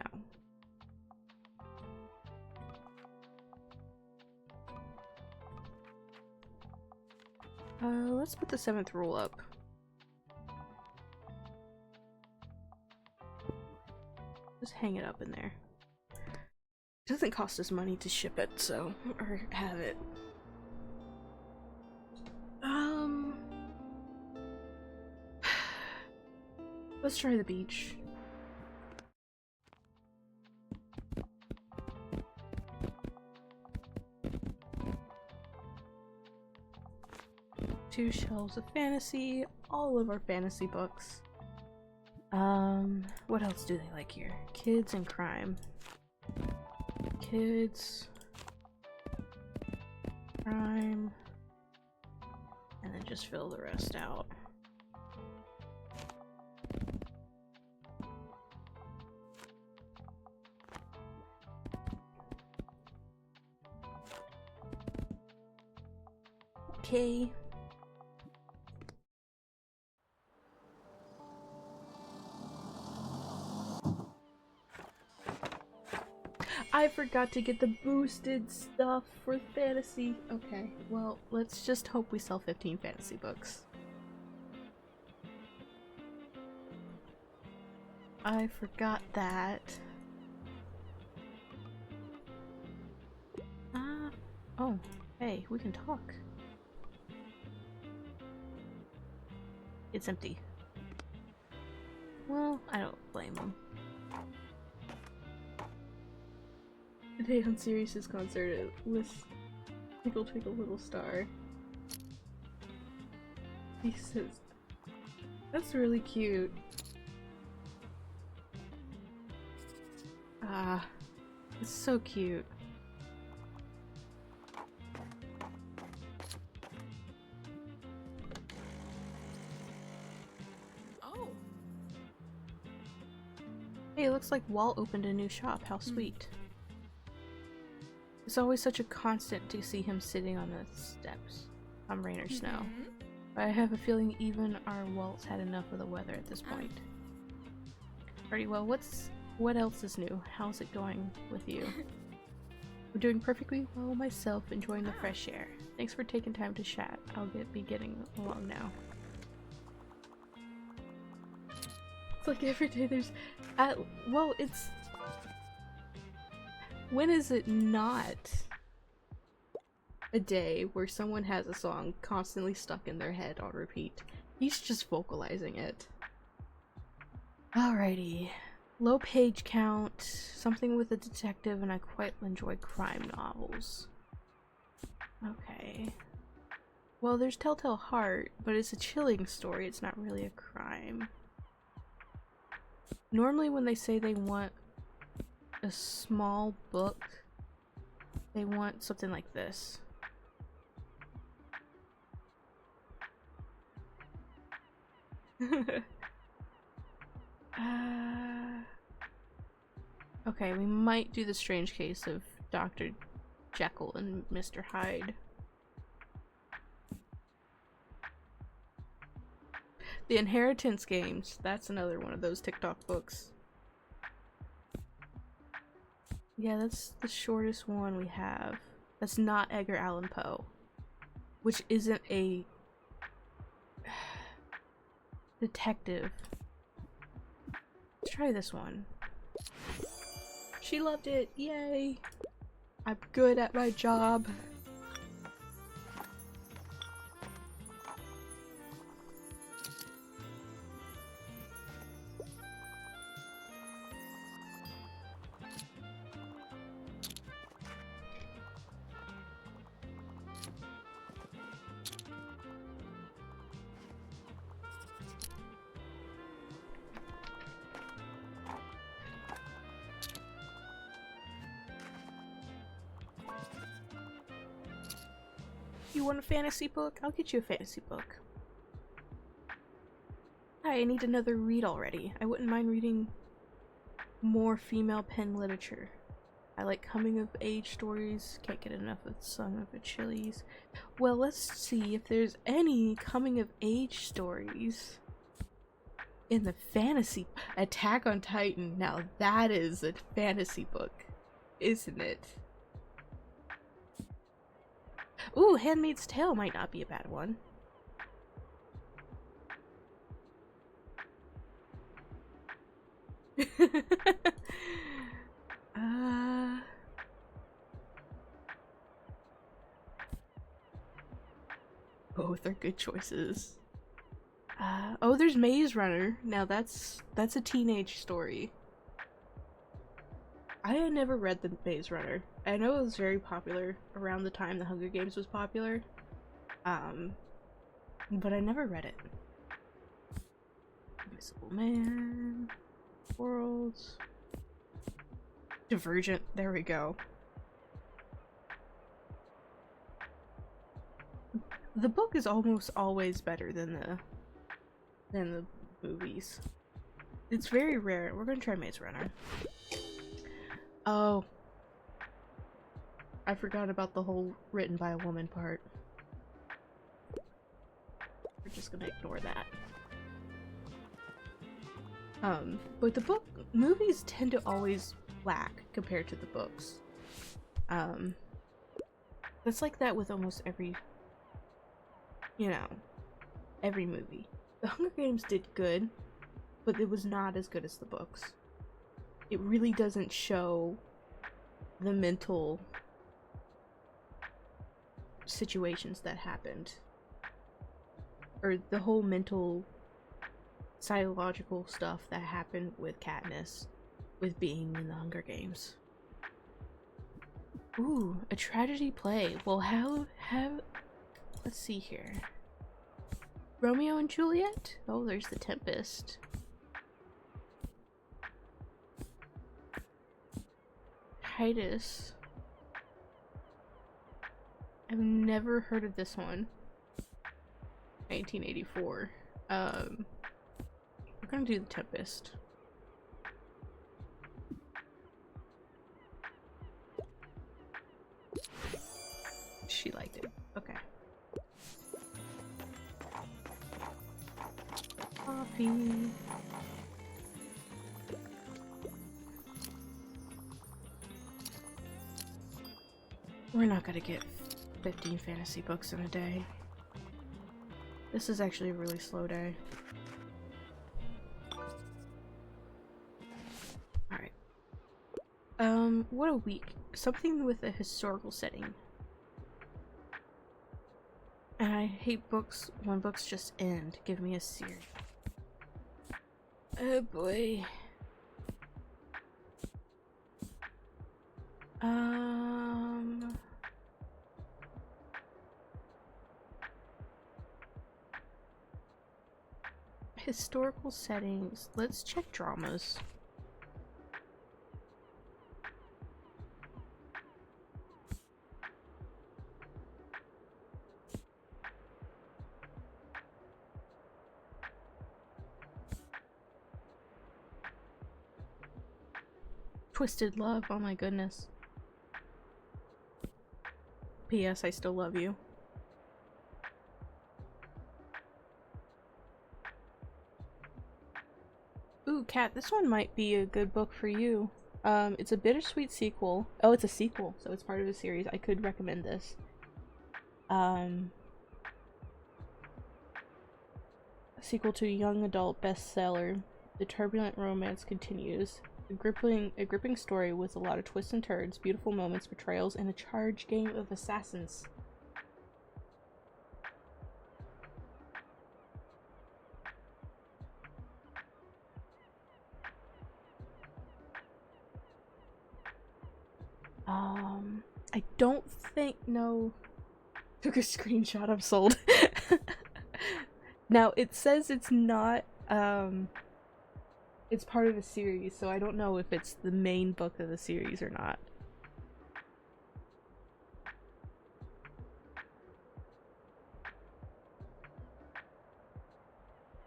Let's put the 7th rule up. Just hang it up in there. It doesn't cost us money to ship it, so, or have it. Let's try the beach. Two shelves of fantasy, all of our fantasy books. What else do they like here? Kids and crime. Kids, crime, and then just fill the rest out. Okay. I forgot to get the boosted stuff for fantasy. Okay, well, let's just hope we sell 15 fantasy books. I forgot that. Oh, hey, we can talk. It's empty. Well, I don't blame him. Today on Sirius's concert with Twinkle Twinkle Little Star. He says, that's really cute. Ah, it's so cute. Oh. Hey, it looks like Walt opened a new shop. How sweet. It's always such a constant to see him sitting on the steps, come rain or snow. But I have a feeling even our Walt's had enough of the weather at this point. Pretty well, what else is new? How's it going with you? I'm doing perfectly well myself, enjoying the fresh air. Thanks for taking time to chat. I'll be getting along now. It's like every day there's well, it's when is it not a day where someone has a song constantly stuck in their head on repeat? He's just vocalizing it. Alrighty. Low page count, something with a detective, and I quite enjoy crime novels. Okay. Well, there's Telltale Heart, but it's a chilling story, it's not really a crime. Normally when they say they want a small book, they want something like this. Okay, we might do the strange case of Dr. Jekyll and Mr. Hyde. The Inheritance Games, that's another one of those TikTok books. Yeah, that's the shortest one we have. That's not Edgar Allan Poe, which isn't a detective. Let's try this one. She loved it, yay! I'm good at my job. You want a fantasy book? I'll get you a fantasy book. Hi, I need another read already. I wouldn't mind reading more female pen literature. I like coming of age stories. Can't get enough of Song of Achilles. Well, let's see if there's any coming of age stories in the fantasy. Attack on Titan. Now that is a fantasy book, isn't it? Ooh, Handmaid's Tale might not be a bad one. Both are good choices. Oh, there's Maze Runner. Now that's a teenage story. I had never read the Maze Runner. I know it was very popular around the time the Hunger Games was popular. But I never read it. Invisible Man. Worlds. Divergent. There we go. The book is almost always better than the movies. It's very rare. We're gonna try Maze Runner. Oh. I forgot about the whole written by a woman part. We're just gonna ignore that. But the movies tend to always whack compared to the books. It's like that with almost every, every movie. The Hunger Games did good, but it was not as good as the books. It really doesn't show the mental situations that happened, or the whole mental psychological stuff that happened with Katniss with being in the Hunger Games. Ooh, a tragedy play. Well, let's see here. Romeo and Juliet? Oh, there's The Tempest. Titus. I've never heard of this one. 1984. We're gonna do The Tempest. She liked it. Okay. Coffee. We're not gonna get 15 fantasy books in a day. This is actually a really slow day. Alright. What a week. Something with a historical setting. And I hate books when books just end. Give me a series. Oh boy. Historical settings. Let's check dramas. Twisted Love, oh my goodness. P.S. I still love you. Ooh, Kat, this one might be a good book for you. It's a bittersweet sequel. Oh, it's a sequel, so it's part of a series. I could recommend this. A sequel to a young adult bestseller. The turbulent romance continues. A gripping story with a lot of twists and turns, beautiful moments, betrayals, and a charged game of assassins. I don't think, no. Took a screenshot, I'm sold. Now, it says it's not, it's part of a series, so I don't know if it's the main book of the series or not.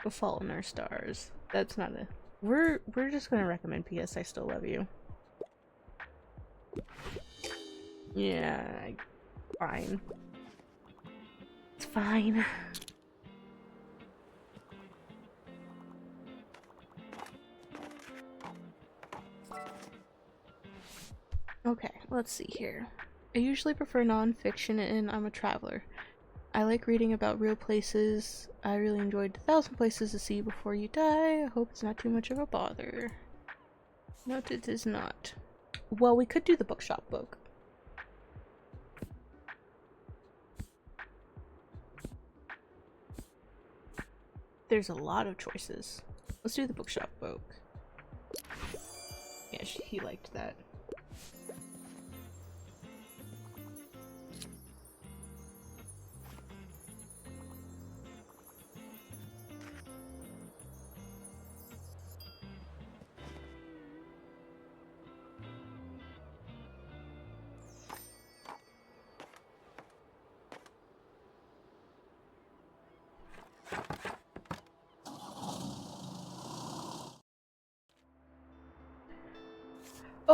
The Fault in Our Stars. That's not a... We're just gonna recommend P.S. I Still Love You. Yeah, fine. It's fine. Okay, let's see here. I usually prefer non-fiction and I'm a traveler. I like reading about real places. I really enjoyed 1,000 Places to See Before You Die. I hope it's not too much of a bother. No, it is not. Well, we could do the Bookshop book. There's a lot of choices. Let's do the Bookshop book. Yeah, he liked that.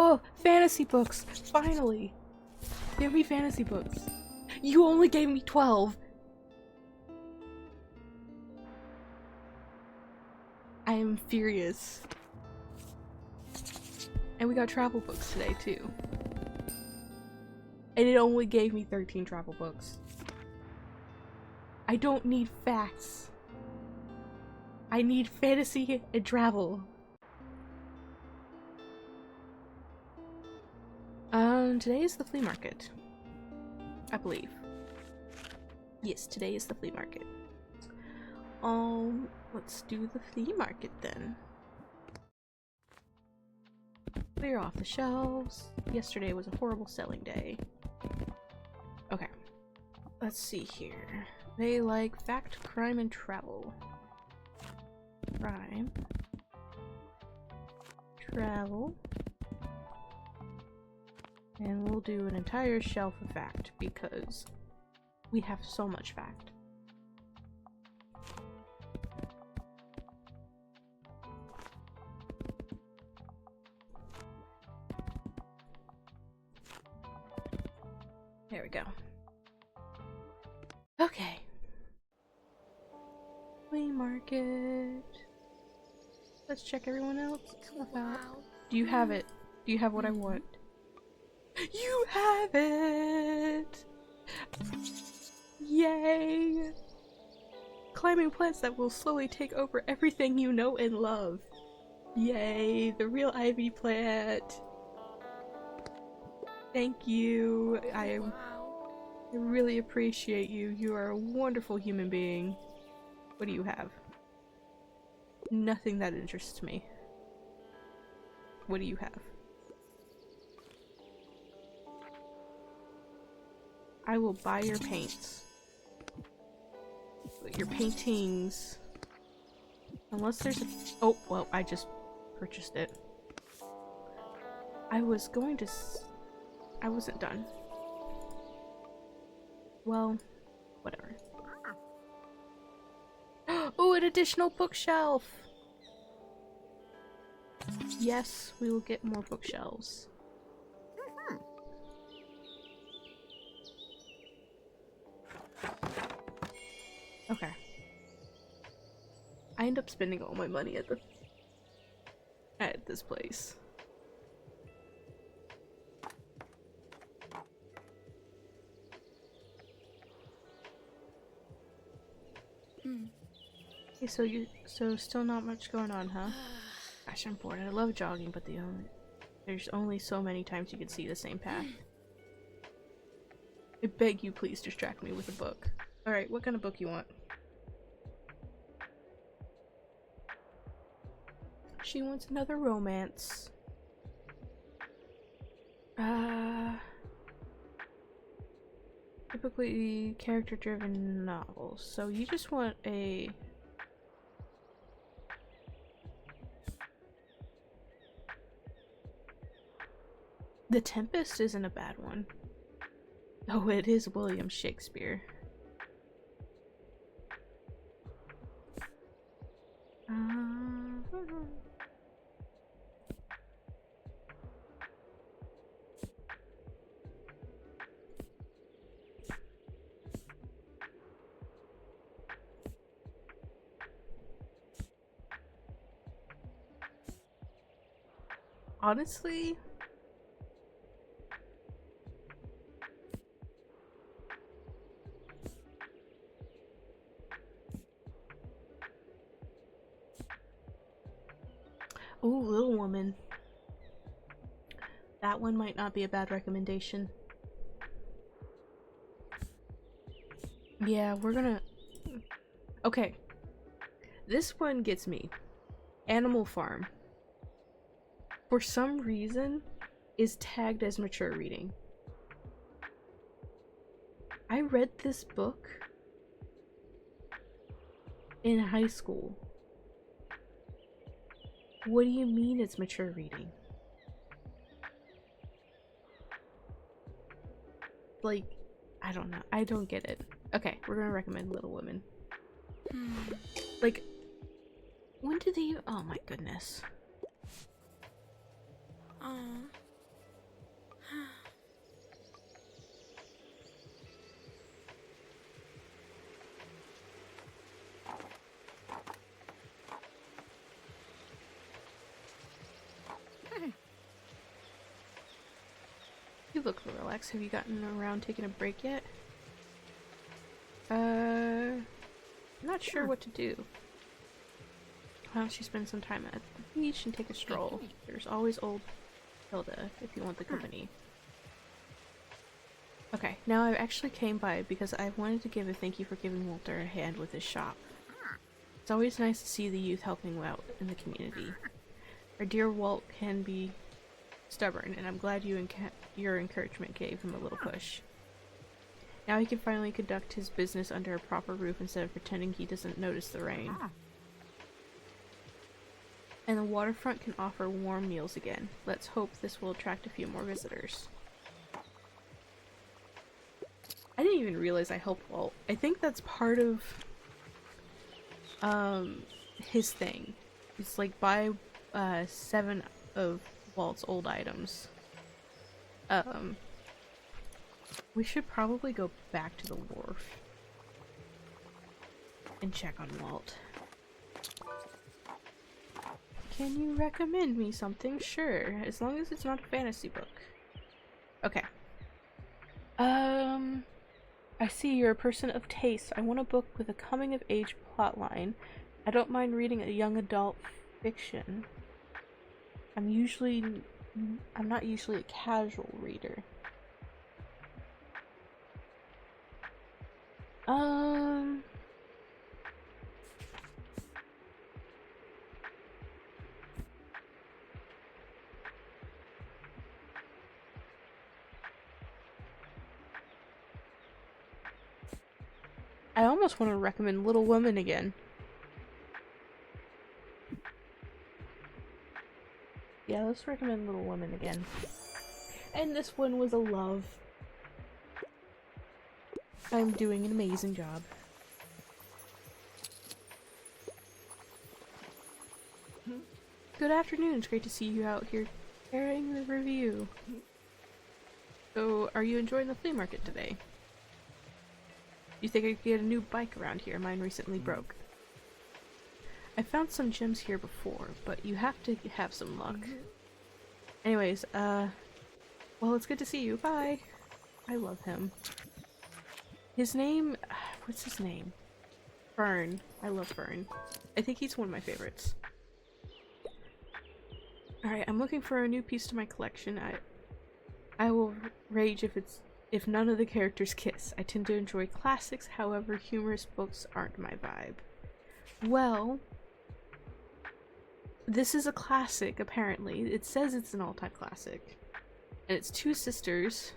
Oh, fantasy books! Finally! Give me fantasy books. You only gave me 12! I am furious. And we got travel books today, too. And it only gave me 13 travel books. I don't need facts. I need fantasy and travel. Today is the flea market. I believe. Yes, today is the flea market. Let's do the flea market then. Clear off the shelves. Yesterday was a horrible selling day. Okay. Let's see here. They like fact, crime, and travel. Crime. Travel. And we'll do an entire shelf of fact because we have so much fact. There we go. Okay. Flea market. Let's check everyone else stuff out. Do you have it? Do you have what I want? You have it! Yay! Climbing plants that will slowly take over everything you know and love. Yay! The real ivy plant. Thank you. I really appreciate you. You are a wonderful human being. What do you have? Nothing that interests me. What do you have? I will buy your paints. Your paintings. Unless there's a— oh, well, I just purchased it. I was going to I wasn't done. Well, whatever. Oh, an additional bookshelf! Yes, we will get more bookshelves. Okay. I end up spending all my money at this place. Okay, so still not much going on, huh? Gosh, I'm bored. I love jogging, but there's only so many times you can see the same path. I beg you, please distract me with a book. Alright, what kind of book you want? She wants another romance. Typically character-driven novels. So you just want a... The Tempest isn't a bad one. Oh, it is William Shakespeare. Honestly, ooh, Little Woman. That one might not be a bad recommendation. Yeah, we're gonna... Okay. This one gets me. Animal Farm. For some reason, is tagged as mature reading. I read this book in high school. What do you mean it's mature reading? Like, I don't know. I don't get it. Okay, we're gonna recommend Little Women. Like, when did they— oh my goodness. You look relaxed. Have you gotten around taking a break yet? Not sure what to do. Why don't you spend some time at the beach and take a stroll? There's always old Hilda if you want the company. Okay, now I actually came by because I wanted to give a thank you for giving Walter a hand with his shop. It's always nice to see the youth helping out in the community. Our dear Walt can be stubborn, and I'm glad your encouragement gave him a little push. Now he can finally conduct his business under a proper roof instead of pretending he doesn't notice the rain. And the waterfront can offer warm meals again. Let's hope this will attract a few more visitors. I didn't even realize I helped Walt. I think that's part of his thing. It's like buy 7 of Walt's old items. We should probably go back to the wharf and check on Walt. Can you recommend me something? Sure, as long as it's not a fantasy book. Okay. I see you're a person of taste. I want a book with a coming-of-age plotline. I don't mind reading a young adult fiction. I'm not usually a casual reader. I almost want to recommend Little Women again. Yeah, let's recommend Little Women again. And this one was a love. I'm doing an amazing job. Good afternoon, it's great to see you out here sharing the review. So, are you enjoying the flea market today? You think I could get a new bike around here? Mine recently broke. I found some gems here before, but you have to have some luck. Anyways, well, it's good to see you. Bye! I love him. His name... what's his name? Fern. I love Fern. I think he's one of my favorites. Alright, I'm looking for a new piece to my collection. I will rage if none of the characters kiss. I tend to enjoy classics, however, humorous books aren't my vibe. Well, this is a classic, apparently. It says it's an all-time classic. And it's 2 sisters.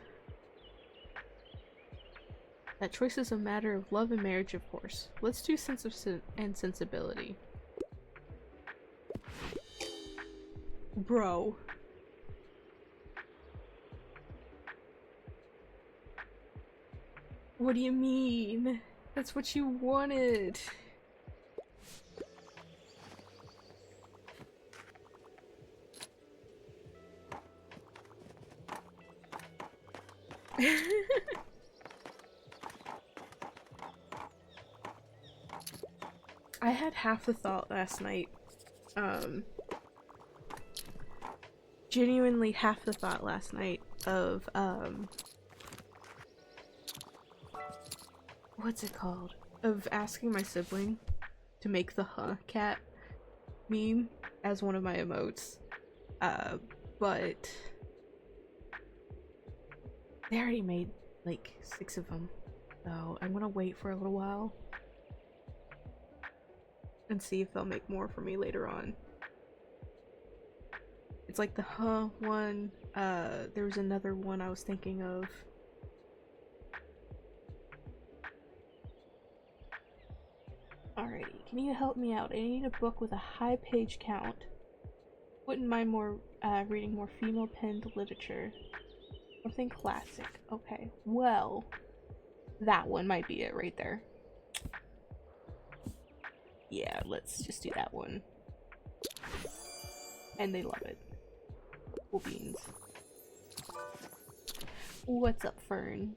That choice is a matter of love and marriage, of course. Let's do Sense of and Sensibility. Bro. What do you mean? That's what you wanted. I had half the thought last night. Genuinely half the thought last night of, what's it called? Of asking my sibling to make the huh cat meme as one of my emotes. But they already made like 6 of them, so I'm gonna wait for a little while and see if they'll make more for me later on. It's like the huh one. There was another one I was thinking of. Alrighty, can you help me out? I need a book with a high page count. Wouldn't mind reading more female penned literature. Something classic. Okay, well, that one might be it right there. Yeah, let's just do that one. And they love it. Cool beans. What's up, Fern?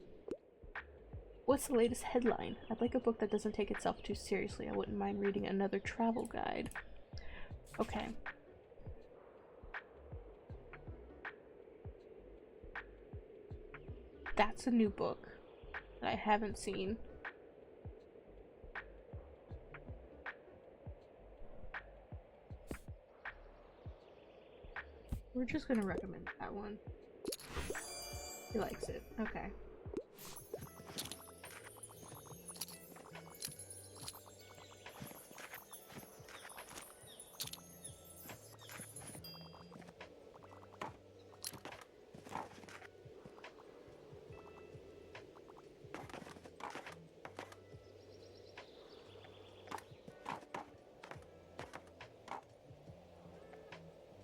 What's the latest headline? I'd like a book that doesn't take itself too seriously. I wouldn't mind reading another travel guide. Okay. That's a new book that I haven't seen. We're just gonna recommend that one. He likes it. Okay.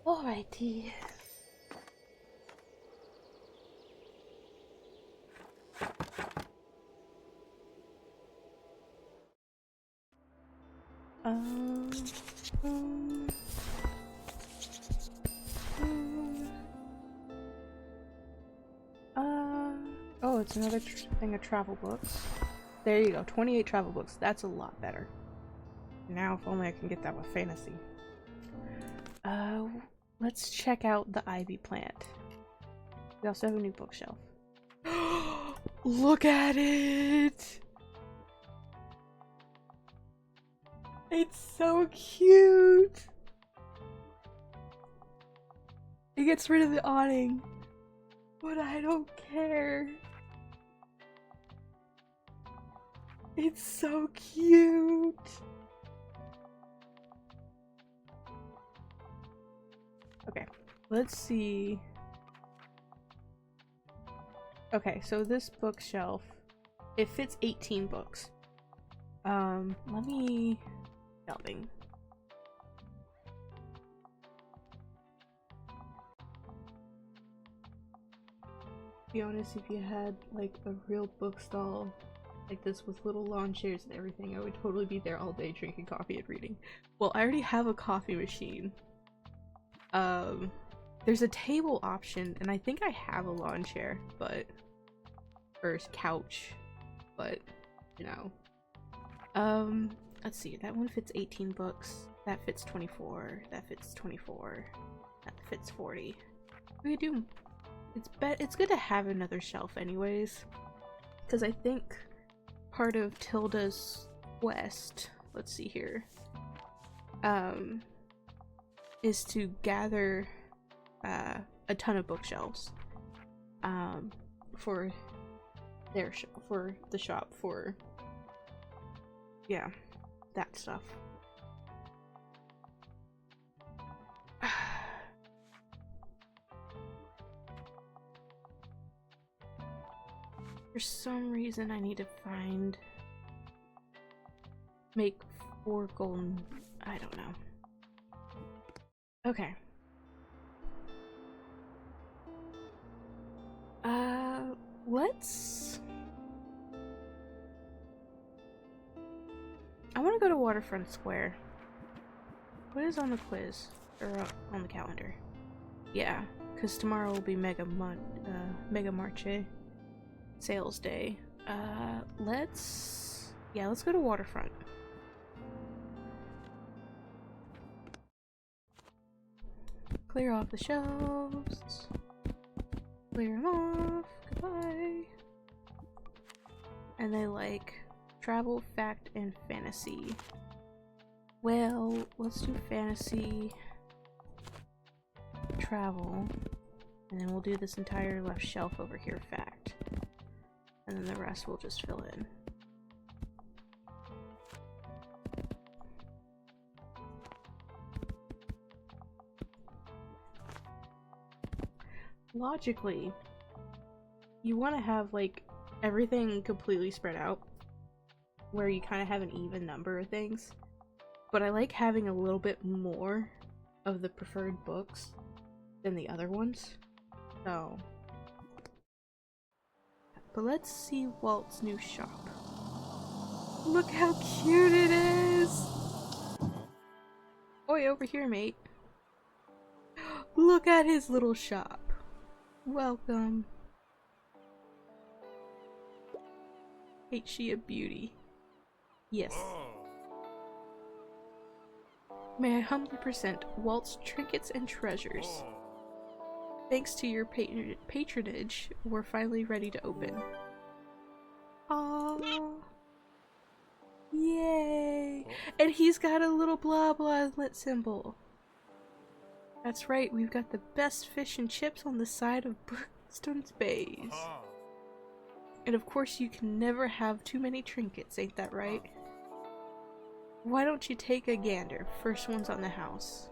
Alrighty. Um, um, oh, it's another thing of travel books. There you go, 28 travel books. That's a lot better. Now, if only I can get that with fantasy. Let's check out the ivy plant. We also have a new bookshelf. Look at it! It's so cute! It gets rid of the awning, but I don't care. It's so cute! Okay, let's see. Okay, so this bookshelf, it fits 18 books. Let me... Shelving. To be honest, if you had, like, a real book stall like this with little lawn chairs and everything, I would totally be there all day drinking coffee and reading. Well, I already have a coffee machine. There's a table option, and I think I have a lawn chair, but... or couch, but, you know. Let's see, that one fits 18 books, that fits 24, that fits 24, that fits 40. We do. It's good to have another shelf anyways, because I think part of Tilda's quest, let's see here, is to gather a ton of bookshelves for their for the shop, for yeah, that stuff. For some reason I need to make 4 golden, I don't know. Okay. I want to go to Waterfront Square. What is on the quiz? Or on the calendar? Yeah, because tomorrow will be Mega Marche sales day. Let's go to Waterfront. Clear off the shelves. Clear them off. Goodbye. And they like travel, fact, and fantasy. Well, let's do fantasy, travel, and then we'll do this entire left shelf over here, fact. And then the rest we'll just fill in. Logically, you want to have like everything completely spread out, where you kind of have an even number of things. But I like having a little bit more of the preferred books than the other ones. So, but let's see Walt's new shop. Look how cute it is! Oi, over here, mate. Look at his little shop. Welcome. Ain't she a beauty? Yes. May I humbly present Walt's trinkets and treasures. Thanks to your patronage, we're finally ready to open. Aww. Yay! And he's got a little blah blah lit symbol. That's right, we've got the best fish and chips on the side of Brookstone's Bays. And of course you can never have too many trinkets, ain't that right? Why don't you take a gander? First one's on the house.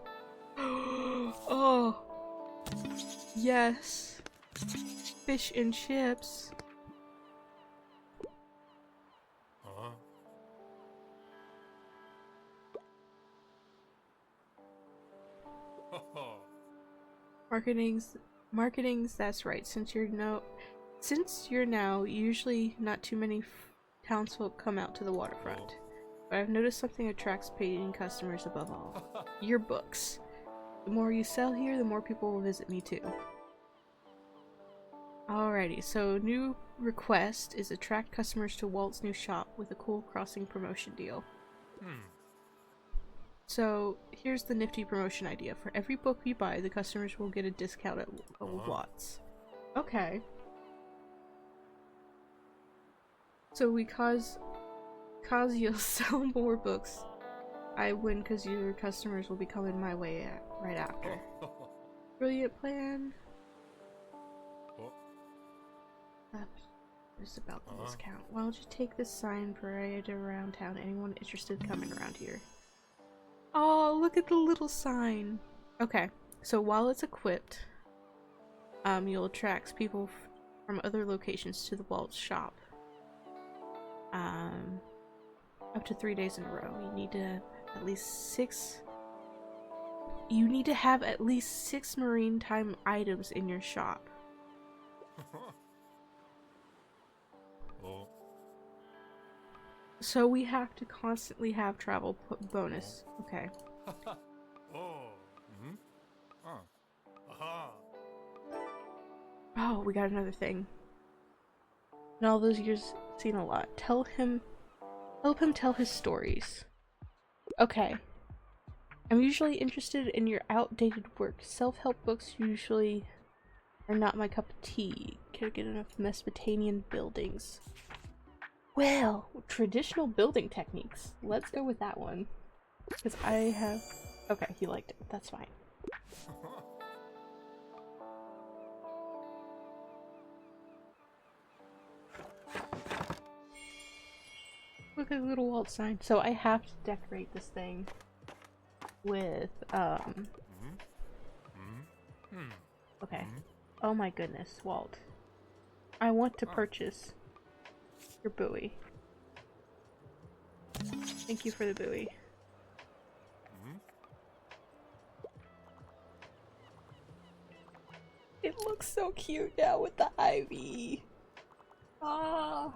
Oh! Yes! Fish and chips. Marketing's, that's right, since you're now usually not too many townsfolk come out to the waterfront. But I've noticed something attracts paying customers above all. Your books. The more you sell here, the more people will visit me too. Alrighty, so new request is attract customers to Walt's new shop with a cool crossing promotion deal. So here's the nifty promotion idea. For every book you buy, the customers will get a discount at Watts. Okay. So we cause you'll sell more books. I win because your customers will be coming my way right after. Brilliant plan. Just about the discount. Why don't you take this sign, parade around town? Anyone interested coming around here? Oh, look at the little sign. Okay, so while it's equipped, you'll attract people from other locations to the Walt shop. Up to 3 days in a row. You need to have at least 6. You need to have at least 6 marine time items in your shop. So we have to constantly have travel bonus. Okay. Oh, we got another thing. In all those years, seen a lot. Help him tell his stories. Okay. I'm usually interested in your outdated work. Self-help books usually are not my cup of tea. Can't get enough Mesopotamian buildings. Well, traditional building techniques. Let's go with that one. Because I have... Okay, he liked it. That's fine. Look at the little Walt sign. So I have to decorate this thing with, Okay. Oh my goodness, Walt. I want to purchase your buoy. Thank you for the buoy. It looks so cute now with the ivy. Ah.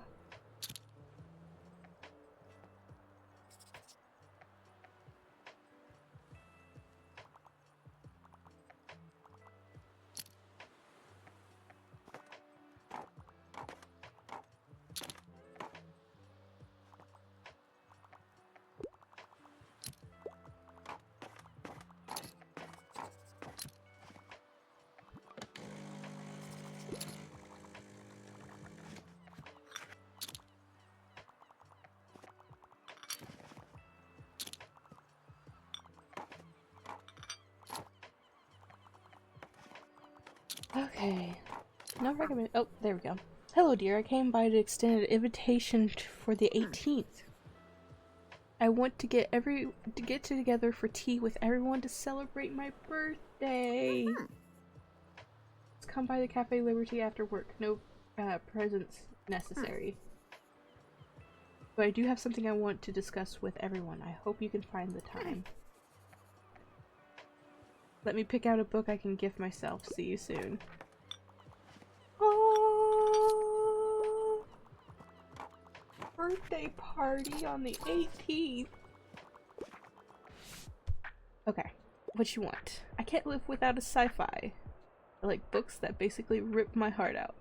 Okay. Not recommend. Oh, there we go. Hello, dear. I came by to extend an invitation for the 18th. I want to get together for tea with everyone to celebrate my birthday. Let's come by the Cafe Liberty after work. No presents necessary. But I do have something I want to discuss with everyone. I hope you can find the time. Let me pick out a book I can gift myself. See you soon. Oh, birthday party on the 18th. Okay, what you want? I can't live without a sci-fi. I like books that basically rip my heart out.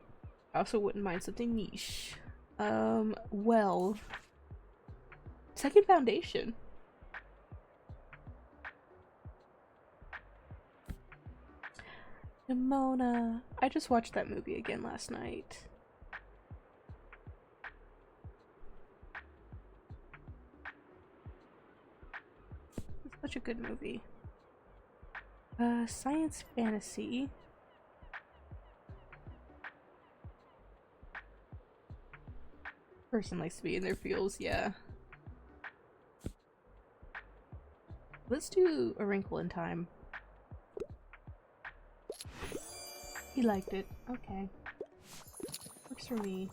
I also wouldn't mind something niche. Well... Second Foundation. Nimona. I just watched that movie again last night. It's such a good movie. Science fantasy. Person likes to be in their feels, yeah. Let's do A Wrinkle in Time. He liked it. Okay. Works for me.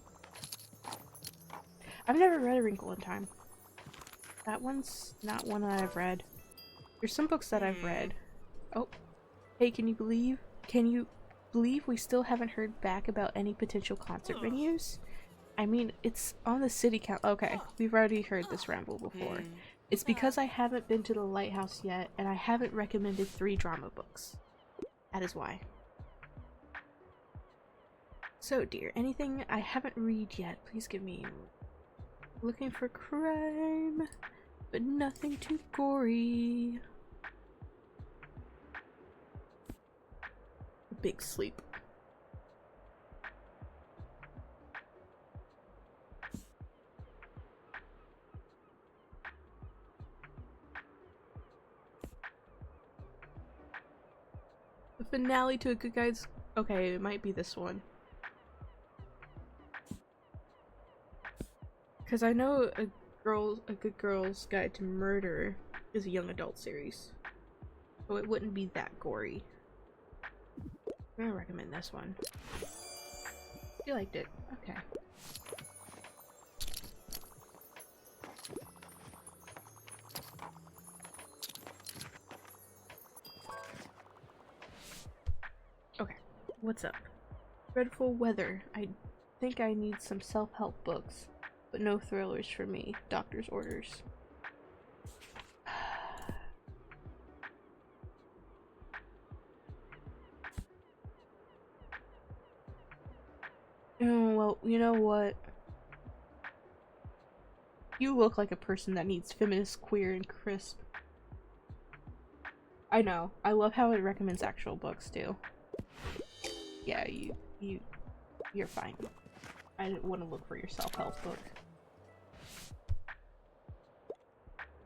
I've never read A Wrinkle in Time. That one's not one that I've read. There's some books that I've read. Oh. Hey, can you believe we still haven't heard back about any potential concert venues? I mean, it's on the city council. Okay, we've already heard this ramble before. It's because I haven't been to the lighthouse yet, and I haven't recommended 3 drama books. That is why. So, dear, anything I haven't read yet, please give me. Looking for crime, but nothing too gory. Big sleep. The finale to A Good Guy's. Okay, it might be this one. Because I know A Good Girl's Guide to Murder is a young adult series. So it wouldn't be that gory. I'm gonna recommend this one. You liked it. Okay. Okay. What's up? Dreadful weather. I think I need some self-help books. But no thrillers for me. Doctor's orders. Oh, well, you know what? You look like a person that needs feminist, queer, and crisp. I know. I love how it recommends actual books, too. Yeah, you're fine. I didn't want to look for your self-help book.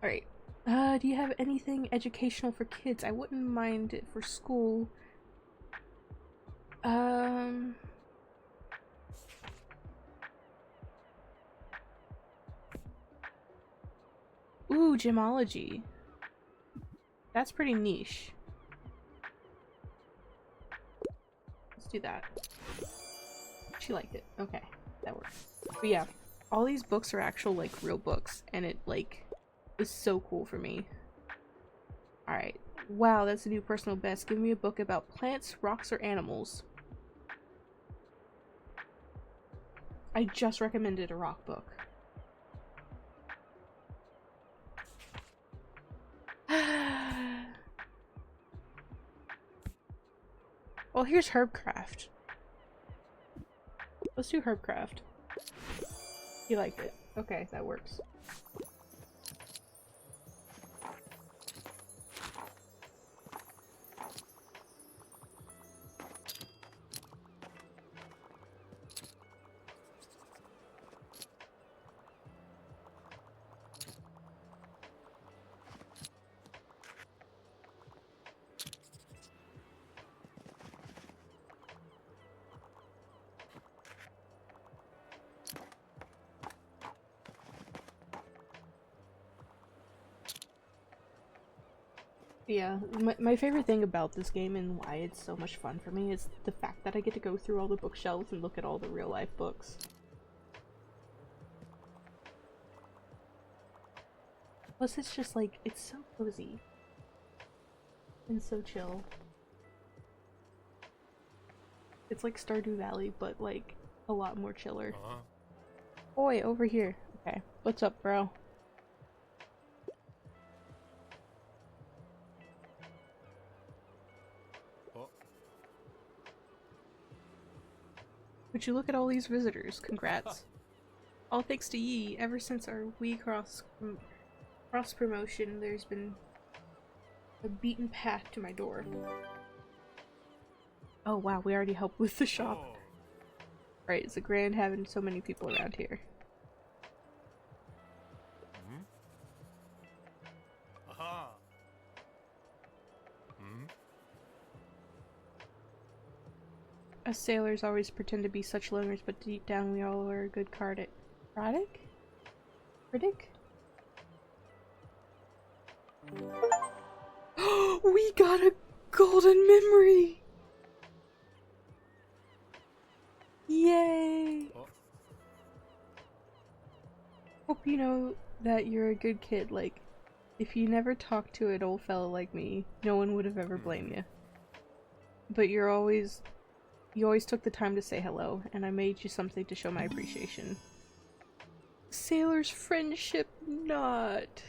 Alright. Do you have anything educational for kids? I wouldn't mind it for school. Ooh, gemology. That's pretty niche. Let's do that. She liked it. Okay, that works. But yeah, all these books are actual, like, real books, and it, like, is so cool for me. Alright. Wow, that's a new personal best. Give me a book about plants, rocks, or animals. I just recommended a rock book. Well, here's Herbcraft. Let's do Herbcraft. You liked it. Okay, that works. Yeah, my favorite thing about this game and why it's so much fun for me is the fact that I get to go through all the bookshelves and look at all the real life books. Plus it's just like, it's so cozy. And so chill. It's like Stardew Valley, but like, a lot more chiller. Boy, over here. Okay, what's up, bro? Would you look at all these visitors? Congrats. All thanks to ye, ever since our Wii cross promotion, there's been a beaten path to my door. Oh wow, we already helped with the shop. Right, it's a grand having so many people around here. Aha. Us sailors always pretend to be such loners, but deep down we all are a good critic. Critic? Critic? We got a golden memory! Yay! Oh. Hope you know that you're a good kid. Like, if you never talked to an old fella like me, no one would have ever blamed you. But you always took the time to say hello, and I made you something to show my appreciation. Sailor's friendship knot.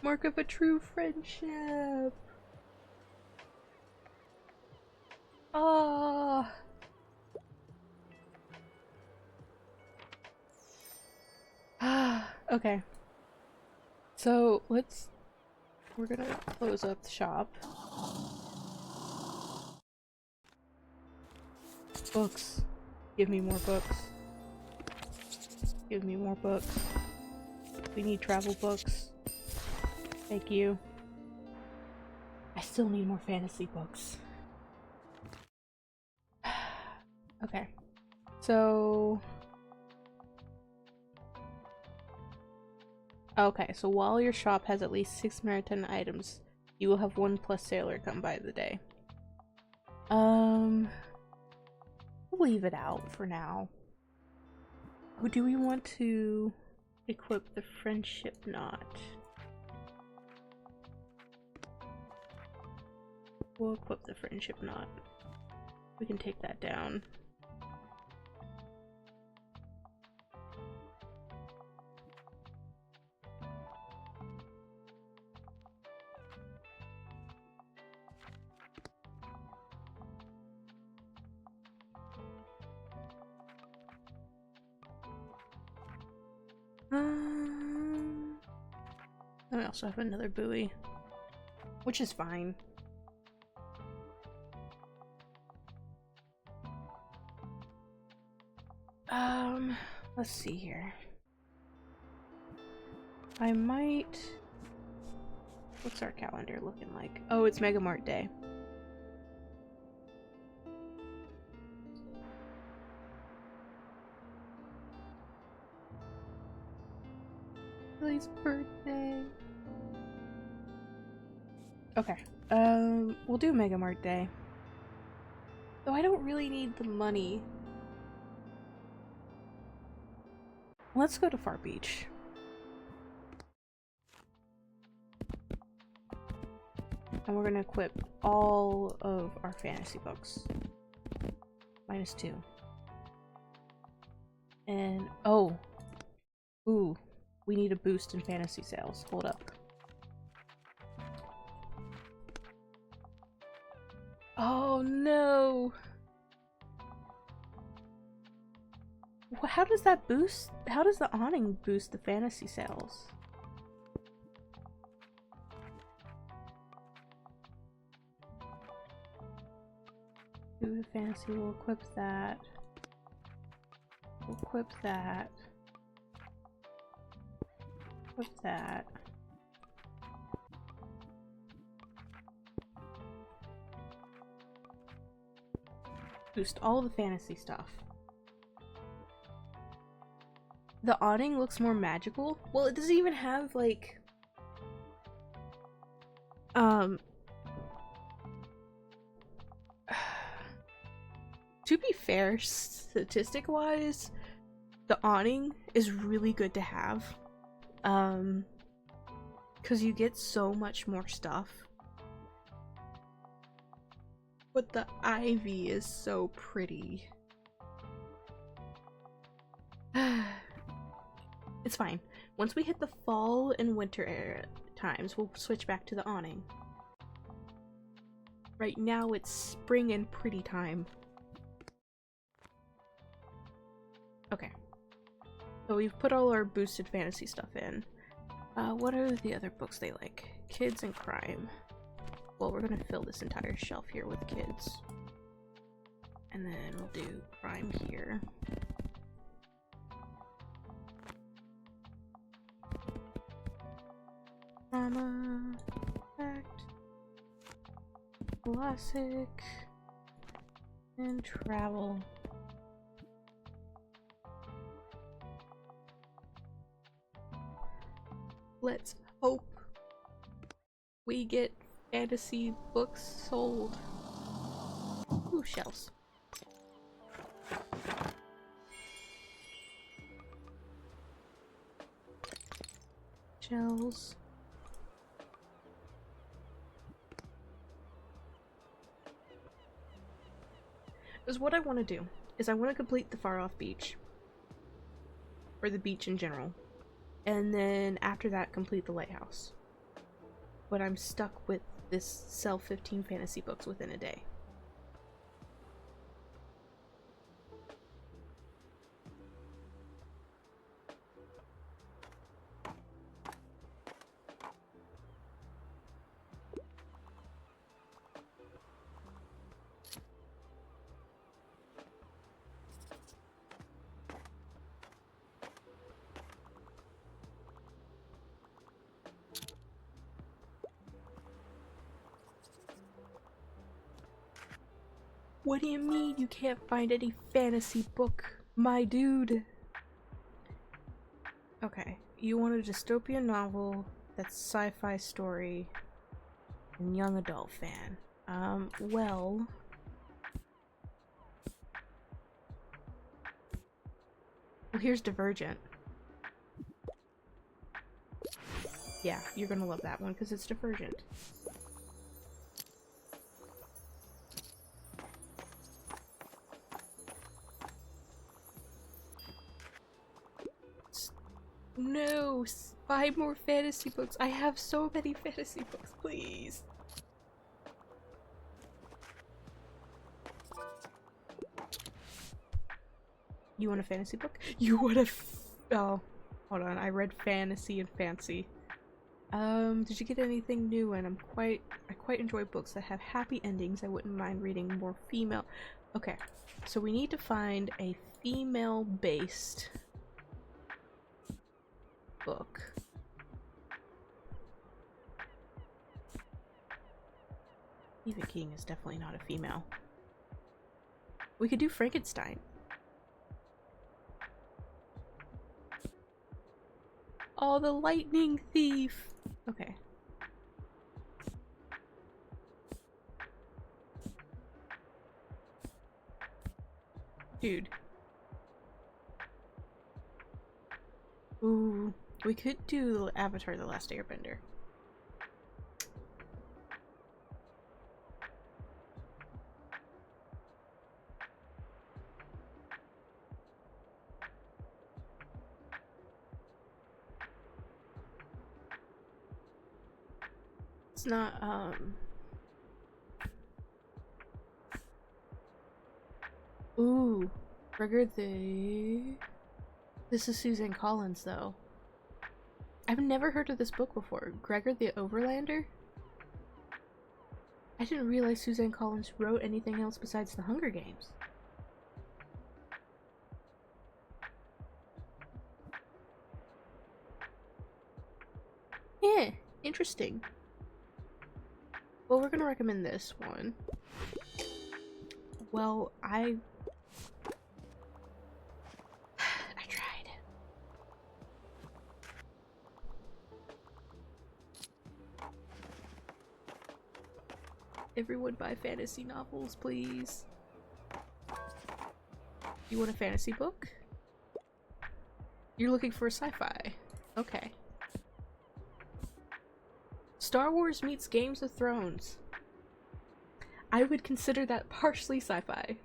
Mark of a true friendship. Ah. Okay. So we're gonna close up the shop. Books. Give me more books. Give me more books. We need travel books. Thank you. I still need more fantasy books. Okay. So... Okay, so while your shop has at least 6 maritime items, you will have 1 plus sailor come by the day. We'll leave it out for now. Oh, do we want to equip the friendship knot? We'll equip the friendship knot. We can take that down. I also have another buoy, which is fine. Let's see here. I might... What's our calendar looking like? Oh, it's Mega Mart Day. Lily's birthday. Okay. We'll do Mega Mart Day. Though I don't really need the money. Let's go to Far Beach. And we're gonna equip all of our fantasy books. -2. And, oh. Ooh. We need a boost in fantasy sales. Hold up. Oh no! How does that boost? How does the awning boost the fantasy sales? Do the fantasy, will equip that. We'll equip that. Equip that. Boost all the fantasy stuff. The awning looks more magical. Well, it doesn't even have, like... To be fair, statistic-wise, the awning is really good to have. Because you get so much more stuff. But the ivy is so pretty. It's fine. Once we hit the fall and winter era times, we'll switch back to the awning. Right now it's spring and pretty time. Okay. So we've put all our boosted fantasy stuff in. What are the other books they like? Kids and Crime. Well, we're gonna fill this entire shelf here with kids. And then we'll do crime here. Drama, fact, classic, and travel. Let's hope we get fantasy books sold. Ooh, shelves. Shells. Because what I want to do is I want to complete the Far Off Beach. Or the beach in general. And then after that, complete the lighthouse. But I'm stuck with this sell 15 fantasy books within a day. What do you mean you can't find any fantasy book, my dude? Okay, you want a dystopian novel that's sci-fi story and young adult fan. Well... Well, here's Divergent. Yeah, you're gonna love that one because it's Divergent. No, 5 more fantasy books. I have so many fantasy books, please. You want a fantasy book? You want a oh, hold on. I read fantasy and fancy. Did you get anything new? And I quite enjoy books that have happy endings. I wouldn't mind reading more female. Okay, so we need to find a female-based book. Eva King is definitely not a female. We could do Frankenstein. Oh, the lightning thief! Okay. Dude. Ooh. We could do Avatar: The Last Airbender. It's not, Ooh. Trigger the... This is Suzanne Collins, though. I've never heard of this book before. Gregor the Overlander? I didn't realize Suzanne Collins wrote anything else besides The Hunger Games. Yeah, interesting. Well, we're gonna recommend this one. Well, I tried. Everyone buy fantasy novels, please. You want a fantasy book? You're looking for a sci-fi. Okay. Star Wars meets Games of Thrones. I would consider that partially sci-fi.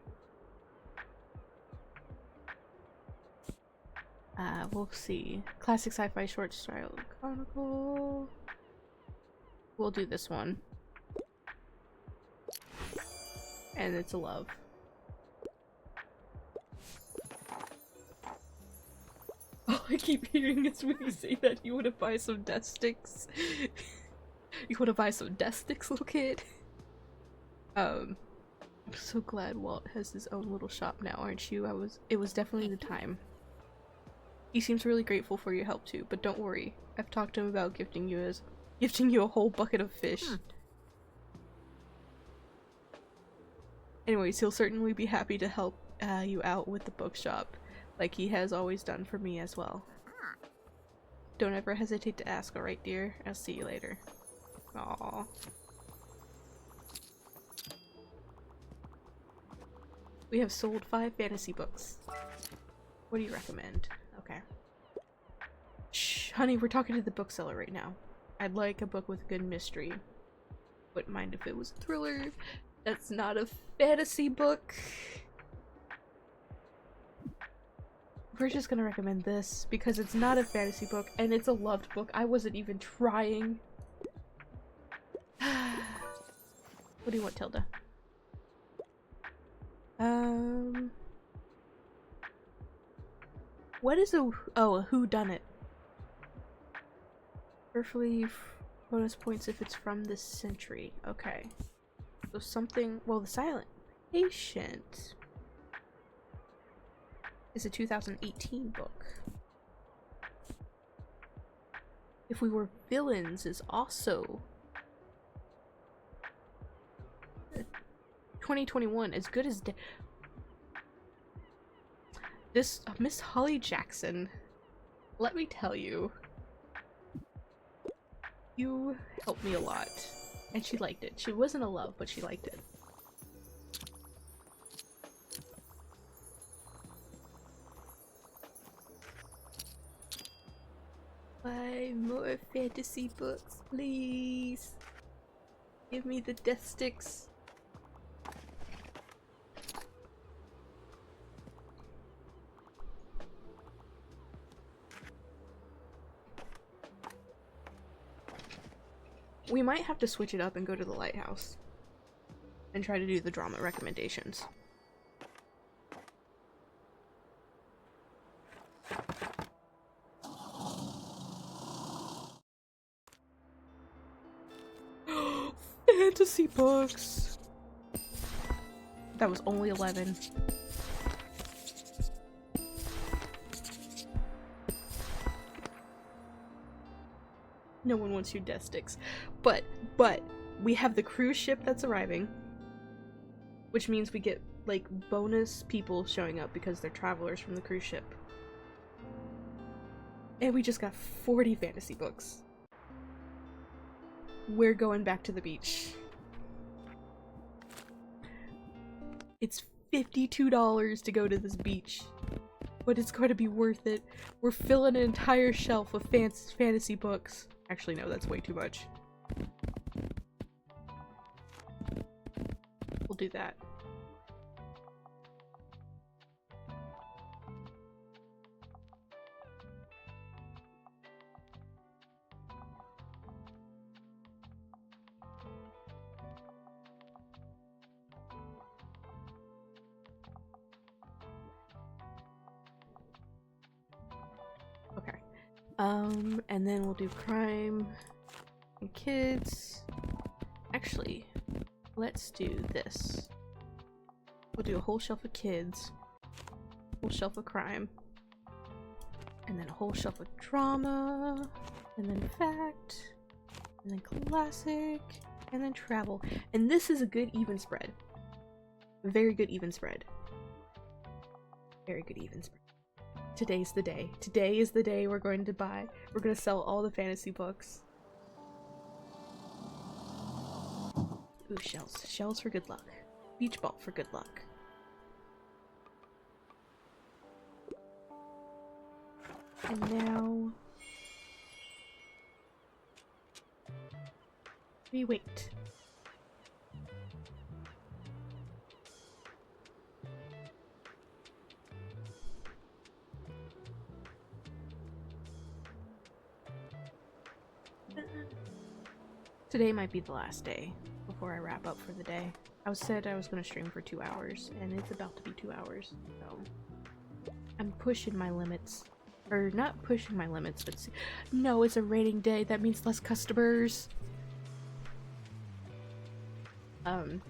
We'll see. Classic sci-fi short style chronicle. We'll do this one. And it's a love. Oh, I keep hearing it's when you say that you want to buy some death sticks. You wanna buy some desk sticks, little kid? I'm so glad Walt has his own little shop now, aren't you? It was definitely the time. He seems really grateful for your help too, but don't worry. I've talked to him about gifting you a whole bucket of fish. Anyways, he'll certainly be happy to help you out with the bookshop, like he has always done for me as well. Don't ever hesitate to ask, alright dear? I'll see you later. Aww. We have sold 5 fantasy books. What do you recommend? Okay. Shh, honey, we're talking to the bookseller right now. I'd like a book with good mystery. Wouldn't mind if it was a thriller. That's not a fantasy book. We're just gonna recommend this because it's not a fantasy book and it's a loved book. I wasn't even trying. What do you want, Tilda? What is a whodunit? Perfectly bonus points if it's from this century. Okay. So something, well, the Silent Patient is a 2018 book. If We Were Villains is also 2021, as good as this Miss Holly Jackson. Let me tell you, you helped me a lot, and she liked it. She wasn't a love, but she liked it. Buy more fantasy books, please. Give me the death sticks. We might have to switch it up and go to the lighthouse and try to do the drama recommendations. Fantasy books! That was only 11. No one wants your death sticks. But we have the cruise ship that's arriving, which means we get like bonus people showing up because they're travelers from the cruise ship. And we just got 40 fantasy books. We're going back to the beach. It's $52 to go to this beach, but it's going to be worth it. We're filling an entire shelf of fantasy books. Actually, no, that's way too much. We'll do that. Okay. And then we'll do crime and kids. Actually, let's do this. We'll do a whole shelf of kids, whole shelf of crime, and then a whole shelf of drama, and then fact, and then classic, and then travel. And this is a good even spread. A very good even spread. Very good even spread. Today's the day. Today is the day we're going to sell all the fantasy books. Ooh, shells. Shells for good luck. Beach ball for good luck. And now we wait. Today might be the last day before I wrap up for the day. I said I was going to stream for 2 hours, and it's about to be 2 hours, so I'm pushing my limits. Or not pushing my limits, but no, it's a rating day. That means less customers. Um,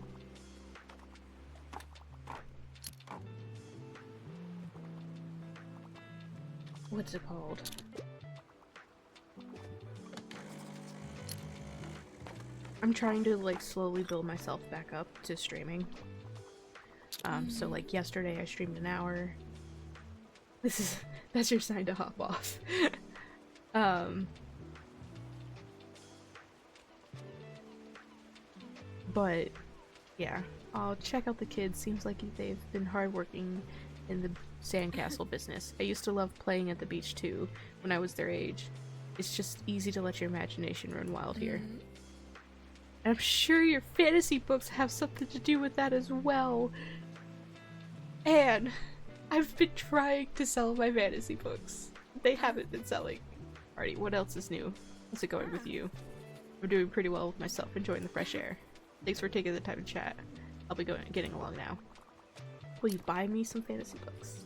what's it called? I'm trying to like slowly build myself back up to streaming. So like yesterday I streamed an hour. That's your sign to hop off. But yeah, I'll check out the kids. Seems like they've been hardworking in the sandcastle business. I used to love playing at the beach too when I was their age. It's just easy to let your imagination run wild here. I'm sure your fantasy books have something to do with that as well. And I've been trying to sell my fantasy books. They haven't been selling. Alrighty, what else is new? How's it going with you? I'm doing pretty well with myself, enjoying the fresh air. Thanks for taking the time to chat. I'll be getting along now. Will you buy me some fantasy books?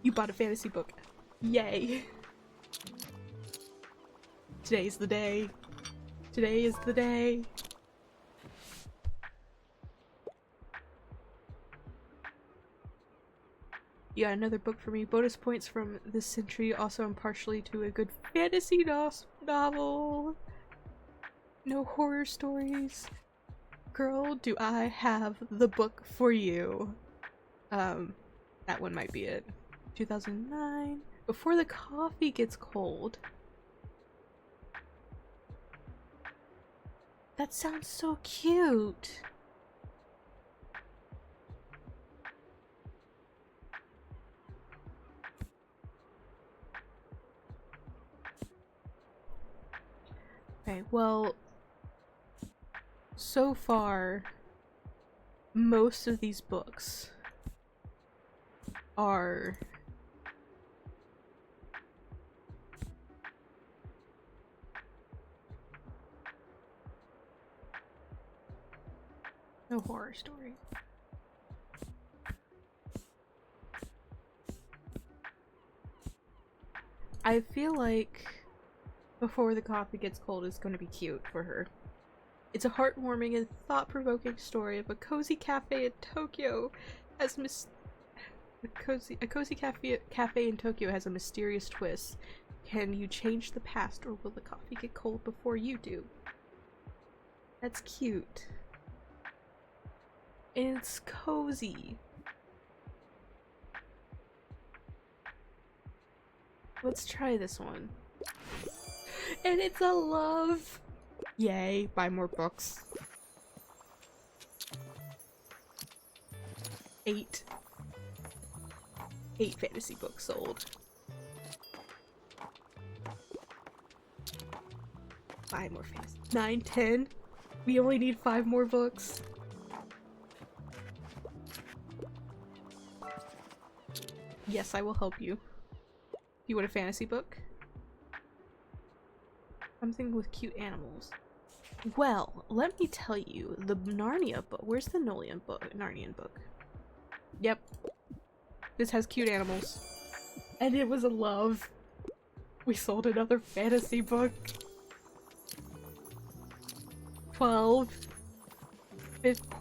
You bought a fantasy book. Yay! Today's the day. Today is the day. You got another book for me. Bonus points from this century, also impartially to a good fantasy novel. No horror stories. Girl, do I have the book for you. That one might be it. 2009. Before the coffee gets cold. That sounds so cute. Okay, well, so far, most of these books are no horror story. I feel like Before the Coffee Gets Cold is going to be cute for her. It's a heartwarming and thought-provoking story of a cozy cafe in Tokyo has a cozy cafe in Tokyo has a mysterious twist. Can you change the past, or will the coffee get cold before you do? That's cute. And it's cozy. Let's try this one. And it's a love! Yay, buy more books. 8 fantasy books sold. Buy more fantasy. 9, 10? We only need 5 more books. Yes, I will help you. You want a fantasy book? Something with cute animals. Well, let me tell you, the Narnia book. Where's the Narnian book? Yep. This has cute animals. And it was a love. We sold another fantasy book. 12.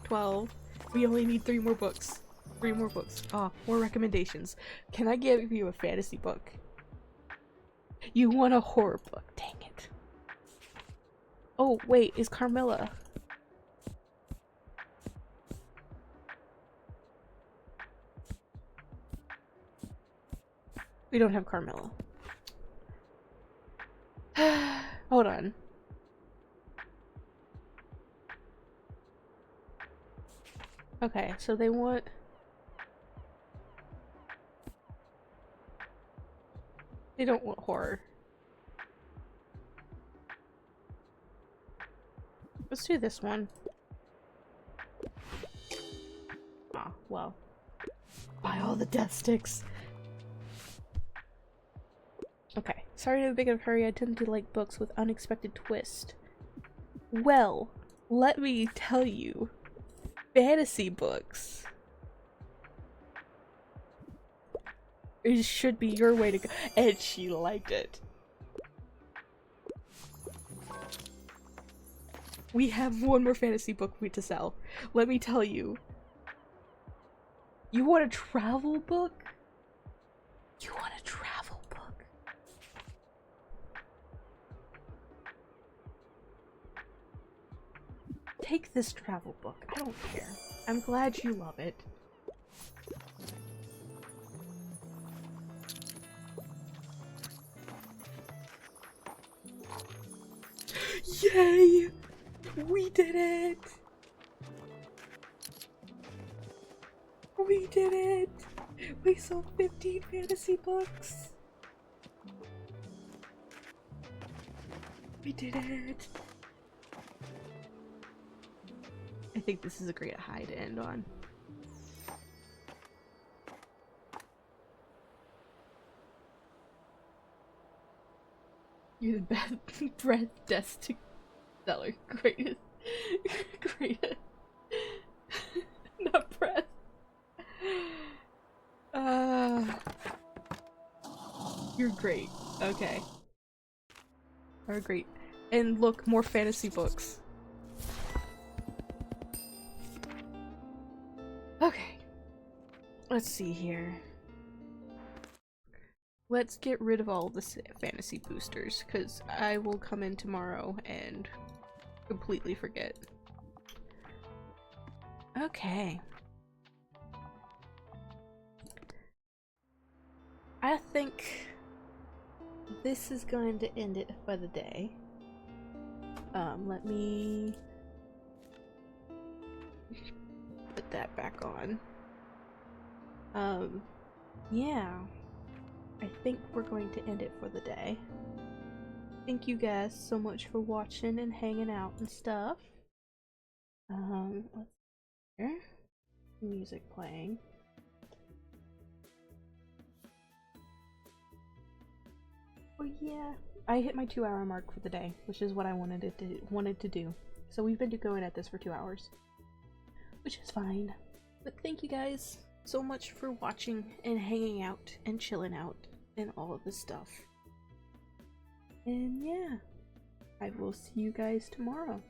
12. We only need 3 more books. 3 more books. Ah, more recommendations. Can I give you a fantasy book? You want a horror book. Dang it. Oh, wait, is Carmilla? We don't have Carmilla. Hold on. Okay, so they want... They don't want horror. Let's do this one. Ah, well. Buy all the death sticks. Okay. Sorry to be big of a hurry. I tend to like books with unexpected twist. Well, let me tell you. Fantasy books. It should be your way to go. And she liked it. We have one more fantasy book to sell. Let me tell you. You want a travel book? You want a travel book? Take this travel book. I don't care. I'm glad you love it. Yay! We did it! We did it! We sold 15 fantasy books! We did it! I think this is a great high to end on. You're the best breath seller. Greatest. Greatest. Not breath. You're great. Okay. Are great. And look, more fantasy books. Okay. Let's see here. Let's get rid of all the fantasy boosters, because I will come in tomorrow and completely forget. Okay. I think this is going to end it for the day. Let me put that back on. Yeah. I think we're going to end it for the day. Thank you guys so much for watching and hanging out and stuff. Let's hear music playing. Oh yeah, I hit my 2-hour mark for the day, which is what I wanted to do. So we've been going at this for 2 hours, which is fine. But thank you guys so much for watching and hanging out and chilling out and all of this stuff. And yeah, I will see you guys tomorrow.